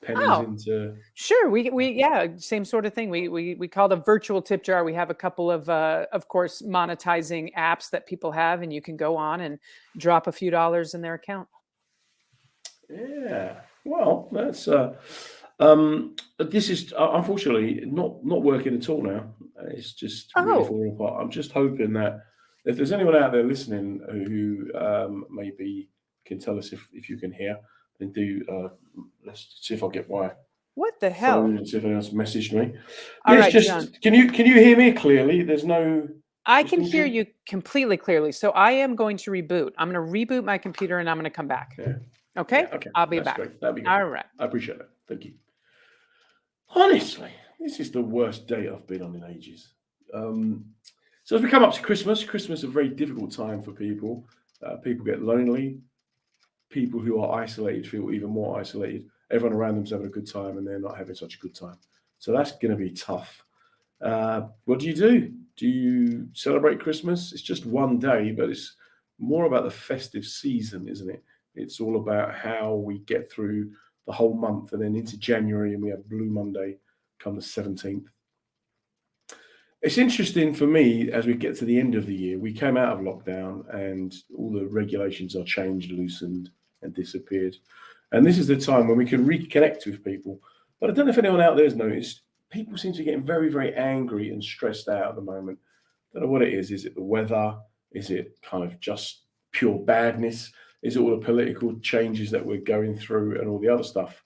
pennies into. Sure. Yeah, same sort of thing. We call it a virtual tip jar. We have a couple of course, monetizing apps that people have, and you can go on and drop a few dollars in their account. Yeah. Well, that's this is unfortunately not working at all now. It's just really falling apart. I'm just hoping that if there's anyone out there listening who maybe can tell us if you can hear, then do let's see if I get my what the hell phone and see if anyone else messaged me. All right, just John. can you hear me clearly? There's no. I can hear you completely clearly. So I am going to reboot. I'm going to reboot my computer and I'm going to come back. Yeah. Okay? Yeah, okay. I'll be That's back. Great. That'd be good. All right. I appreciate that. Thank you. Honestly, this is the worst day I've been on in ages. So as we come up to Christmas is a very difficult time for people. People get lonely. People who are isolated feel even more isolated. Everyone around them's having a good time and they're not having such a good time. So that's going to be tough. What do? Do you celebrate Christmas? It's just one day, but it's more about the festive season, isn't it? It's all about how we get through the whole month and then into January, and we have Blue Monday come the 17th. It's interesting for me as we get to the end of the year. We came out of lockdown and all the regulations are changed, loosened, and disappeared. And this is the time when we can reconnect with people. But I don't know if anyone out there has noticed, people seem to be getting very, very angry and stressed out at the moment. I don't know what it is. Is it the weather? Is it kind of just pure badness? Is it all the political changes that we're going through and all the other stuff?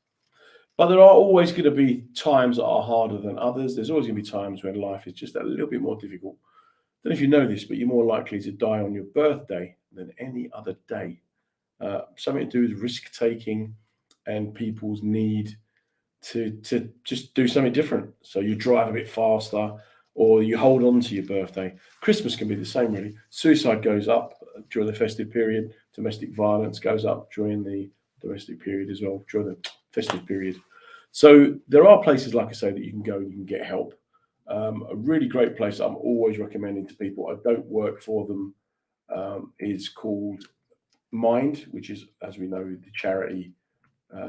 But there are always going to be times that are harder than others. There's always going to be times when life is just a little bit more difficult. I don't know if you know this, but you're more likely to die on your birthday than any other day. Something to do with risk-taking and people's need to just do something different. So you drive a bit faster or you hold on to your birthday. Christmas can be the same, really. Suicide goes up during the festive period. Domestic violence goes up during the domestic period as well, during the festive period. So there are places, like I say, that you can go and you can get help. A really great place I'm always recommending to people, I don't work for them, is called Mind, which is, as we know, the charity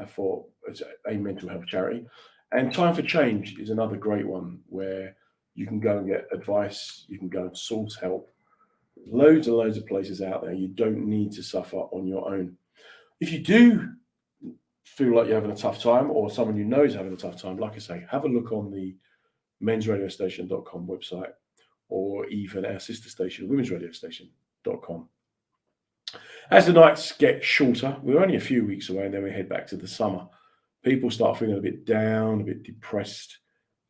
for it's a mental health charity. And Time for Change is another great one where you can go and get advice, you can go and source help. Loads and loads of places out there. You don't need to suffer on your own. If you do feel like you're having a tough time or someone you know is having a tough time, like I say, have a look on the mensradiostation.com website or even our sister station, womensradiostation.com. As the nights get shorter, we're only a few weeks away and then we head back to the summer. People start feeling a bit down, a bit depressed,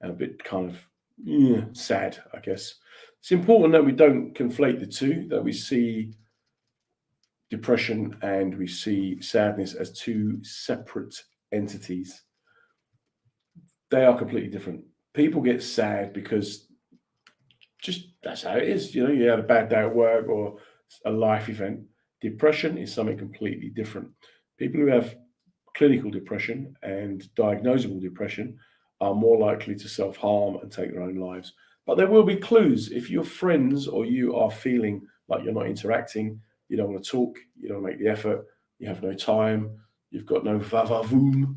and a bit kind of sad, I guess. It's important that we don't conflate the two, that we see depression and we see sadness as two separate entities. They are completely different. People get sad because just that's how it is. You had a bad day at work or a life event. Depression is something completely different. People who have clinical depression and diagnosable depression are more likely to self-harm and take their own lives. But there will be clues. If your friends or you are feeling like you're not interacting, you don't want to talk, you don't make the effort, you have no time, you've got no va-va-voom,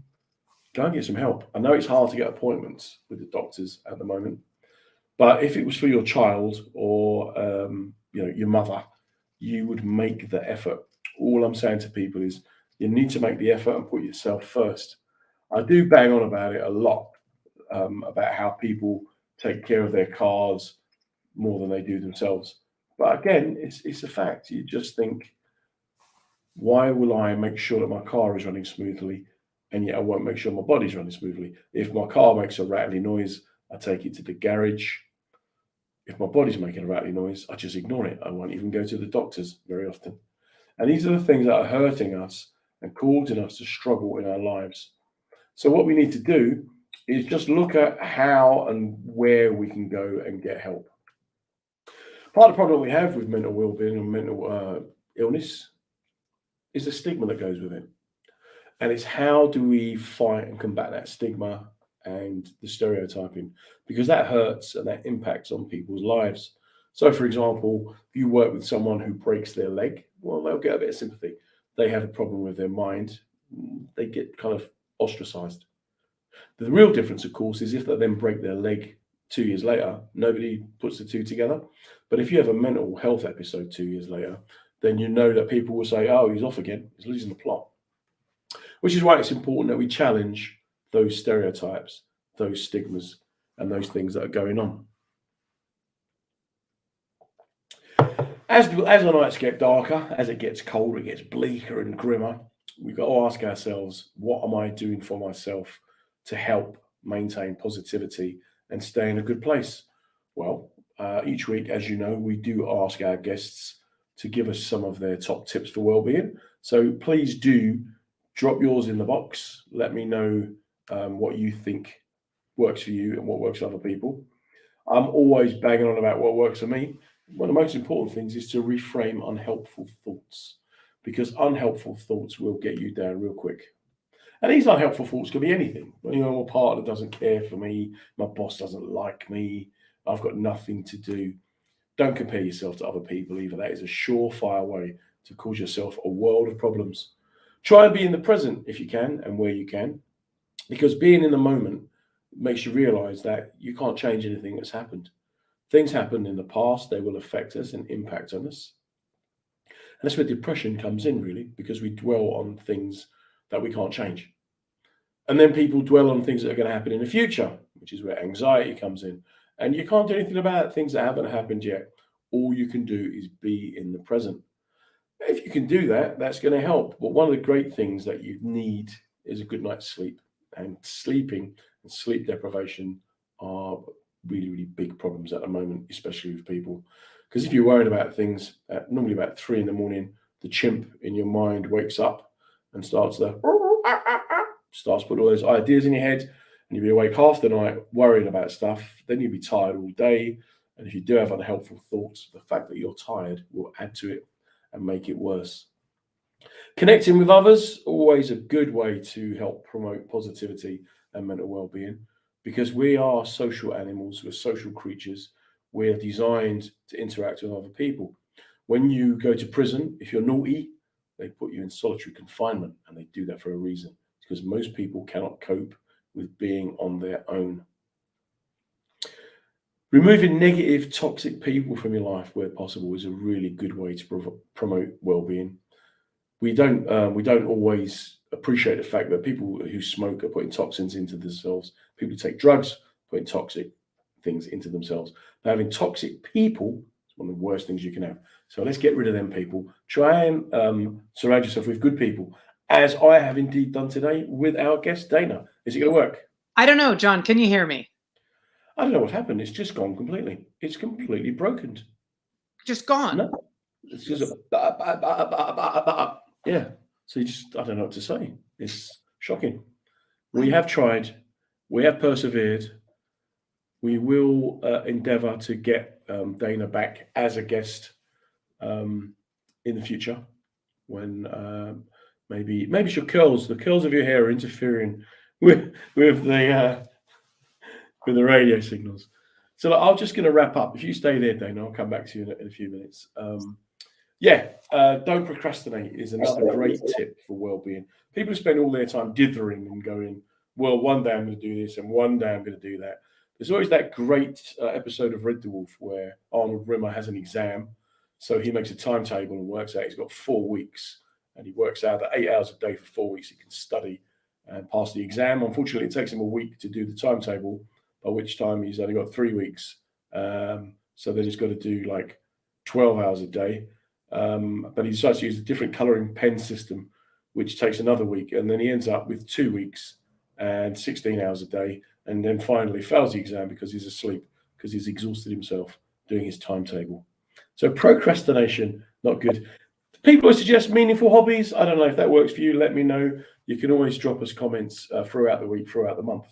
go and get some help. I know it's hard to get appointments with the doctors at the moment, but if it was for your child or your mother, you would make the effort. All I'm saying to people is you need to make the effort and put yourself first. I do bang on about it a lot, about how people take care of their cars more than they do themselves. But again, it's a fact. You just think, why will I make sure that my car is running smoothly, and yet I won't make sure my body's running smoothly? If my car makes a rattly noise, I take it to the garage. If my body's making a rattly noise, I just ignore it. I won't even go to the doctors very often. And these are the things that are hurting us and causing us to struggle in our lives. So what we need to do is just look at how and where we can go and get help. Part of the problem we have with mental well-being and mental illness is the stigma that goes with it. And it's how do we fight and combat that stigma and the stereotyping, because that hurts and that impacts on people's lives. So, for example, if you work with someone who breaks their leg, well, they'll get a bit of sympathy. They have a problem with their mind, they get kind of ostracized. The real difference, of course, is if they then break their leg 2 years later, nobody puts the two together. But if you have a mental health episode 2 years later, then you know that people will say, oh, he's off again, he's losing the plot. Which is why it's important that we challenge those stereotypes, those stigmas, and those things that are going on. As the nights get darker, as it gets colder, it gets bleaker and grimmer, we've got to ask ourselves, what am I doing for myself to help maintain positivity and stay in a good place? Well, each week, as you know, we do ask our guests to give us some of their top tips for well-being. So please do drop yours in the box. Let me know what you think works for you and what works for other people. I'm always banging on about what works for me. One of the most important things is to reframe unhelpful thoughts, because unhelpful thoughts will get you down real quick. And these unhelpful thoughts can be anything. My partner doesn't care for me. My boss doesn't like me. I've got nothing to do. Don't compare yourself to other people either. That is a surefire way to cause yourself a world of problems. Try and be in the present if you can and where you can, because being in the moment makes you realize that you can't change anything that's happened. Things happened in the past, they will affect us and impact on us. And that's where depression comes in, really, because we dwell on things that we can't change. And then people dwell on things that are going to happen in the future, which is where anxiety comes in. And you can't do anything about things that haven't happened yet. All you can do is be in the present. If you can do that, that's going to help. But one of the great things that you need is a good night's sleep. And sleeping and sleep deprivation are really, really big problems at the moment, especially with people. Because if you're worried about things, normally about 3 a.m, the chimp in your mind wakes up and starts putting all those ideas in your head, and you'll be awake half the night worrying about stuff. Then you'll be tired all day. And if you do have unhelpful thoughts, the fact that you're tired will add to it and make it worse. Connecting with others, always a good way to help promote positivity and mental well-being, because we are social animals, we're social creatures, we're designed to interact with other people. When you go to prison, if you're naughty, they put you in solitary confinement, and they do that for a reason, because most people cannot cope with being on their own. Removing negative, toxic people from your life where possible is a really good way to promote well-being. We don't always appreciate the fact that people who smoke are putting toxins into themselves. People who take drugs putting toxic things into themselves. But having toxic people is one of the worst things you can have. So let's get rid of them people. Try and surround yourself with good people, as I have indeed done today with our guest, Dana. Is it going to work? I don't know, John. Can you hear me? I don't know what happened. It's just gone completely. It's completely broken. Just gone. No, it's just yeah. So I don't know what to say. It's shocking. We have tried. We have persevered. We will endeavour to get Dana back as a guest in the future when Maybe it's your curls. The curls of your hair are interfering with the radio signals. So like, I'm just going to wrap up. If you stay there, Dana, I'll come back to you in a few minutes. Don't procrastinate is another great tip for well-being. People spend all their time dithering and going, well, one day I'm going to do this and one day I'm going to do that. There's always that great episode of Red Dwarf where Arnold Rimmer has an exam. So he makes a timetable and works out he's got 4 weeks. And he works out that 8 hours a day for 4 weeks he can study and pass the exam. Unfortunately, it takes him a week to do the timetable, by which time he's only got 3 weeks. So then he's got to do like 12 hours a day. But he decides to use a different colouring pen system, which takes another week. And then he ends up with 2 weeks and 16 hours a day. And then finally fails the exam because he's asleep, because he's exhausted himself doing his timetable. So procrastination, not good. People who suggest meaningful hobbies, I don't know if that works for you. Let me know. You can always drop us comments throughout the week, throughout the month.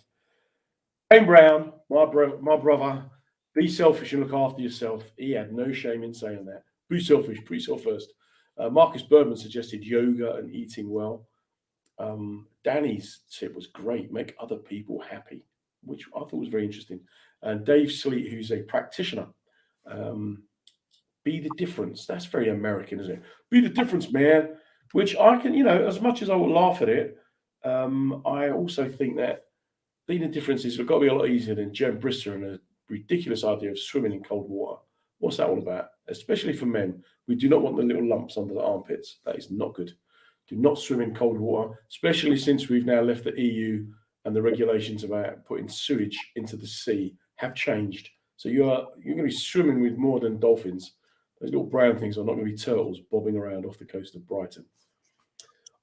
Wayne Brown, my brother, be selfish and look after yourself. He had no shame in saying that. Be selfish, put yourself first. Marcus Birdman suggested yoga and eating well. Danny's tip was great. Make other people happy, which I thought was very interesting. And Dave Sleet, who's a practitioner, be the difference. That's very American, isn't it? Be the difference, man. Which I can, as much as I will laugh at it, I also think that being the difference has got to be a lot easier than Jen Brister and a ridiculous idea of swimming in cold water. What's that all about? Especially for men. We do not want the little lumps under the armpits. That is not good. Do not swim in cold water, especially since we've now left the EU and the regulations about putting sewage into the sea have changed. So you're going to be swimming with more than dolphins. Those little brown things are not going to be turtles bobbing around off the coast of Brighton.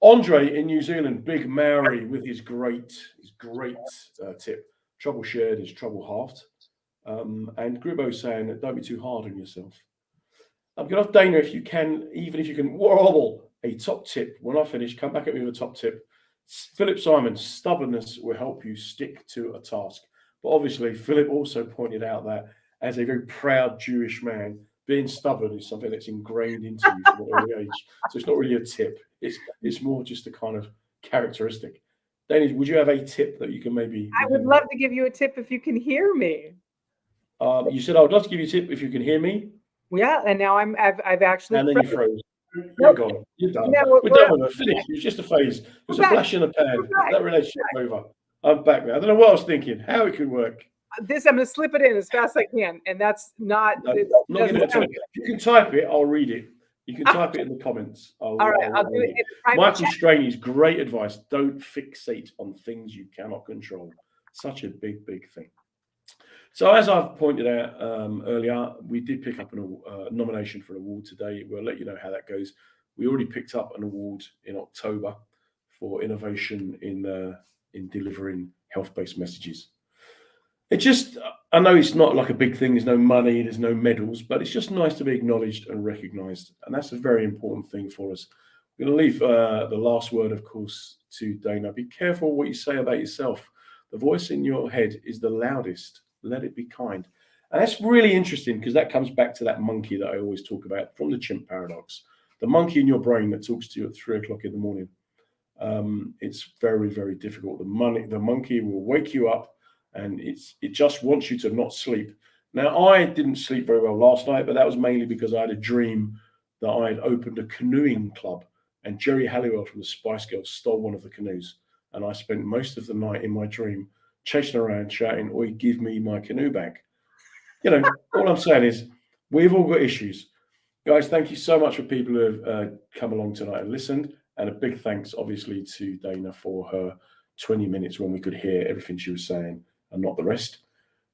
Andre in New Zealand, Big Maori, with his great tip. Trouble shared is trouble halved. And Gribbo saying that don't be too hard on yourself. I'm going to ask Dana if you can, even if you can wobble a top tip. When I finish, come back at me with a top tip. Philip Simon, stubbornness will help you stick to a task. But obviously, Philip also pointed out that as a very proud Jewish man, being stubborn is something that's ingrained into you from an early age. So it's not really a tip. It's more just a kind of characteristic. Dana, would you have a tip that you can maybe... I would love to give you a tip if you can hear me. You said I would love to give you a tip if you can hear me. Yeah, and now I've actually... And then you froze. You're gone. You're done. No, we're done with it. Finished. It was just a phase. It was a flash in the pan. That relationship over. I'm back now. I don't know what I was thinking, how it could work. I'm going to slip it in as fast as I can, and that's not... No, not you can type it, I'll read it. You can type it in the comments. All right, I'll do it. Michael Straney's great advice, don't fixate on things you cannot control. Such a big thing. So as I've pointed out earlier, we did pick up a nomination for an award today. We'll let you know how that goes. We already picked up an award in October for innovation in delivering health-based messages. I know it's not like a big thing. There's no money, there's no medals, but it's just nice to be acknowledged and recognized. And that's a very important thing for us. We're going to leave the last word, of course, to Dana. Be careful what you say about yourself. The voice in your head is the loudest. Let it be kind. And that's really interesting because that comes back to that monkey that I always talk about from the chimp paradox. The monkey in your brain that talks to you at 3 o'clock in the morning. It's very, very difficult. The monkey will wake you up and it just wants you to not sleep. Now, I didn't sleep very well last night, but that was mainly because I had a dream that I had opened a canoeing club and Jerry Halliwell from the Spice Girls stole one of the canoes. And I spent most of the night in my dream chasing around shouting, "Oi, give me my canoe back." All I'm saying is we've all got issues. Guys, thank you so much for people who have come along tonight and listened. And a big thanks, obviously, to Dana for her 20 minutes when we could hear everything she was saying and not the rest.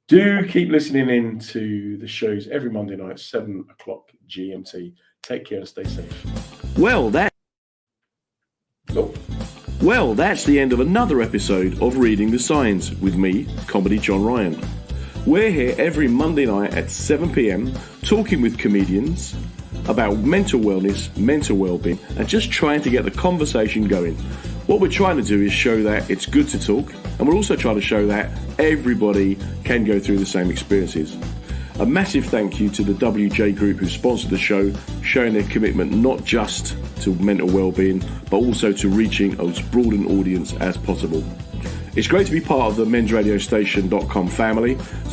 Do keep listening in to the shows every Monday night, 7 o'clock GMT. Take care and stay safe. Well, that's the end of another episode of Reading the Signs with me, Comedy John Ryan. We're here every Monday night at 7 p.m. talking with comedians about mental wellness, mental well-being, and just trying to get the conversation going. What we're trying to do is show that it's good to talk, and we're also trying to show that everybody can go through the same experiences. A massive thank you to the WJ Group who sponsored the show, showing their commitment not just to mental well-being, but also to reaching as broad an audience as possible. It's great to be part of the mensradiostation.com family.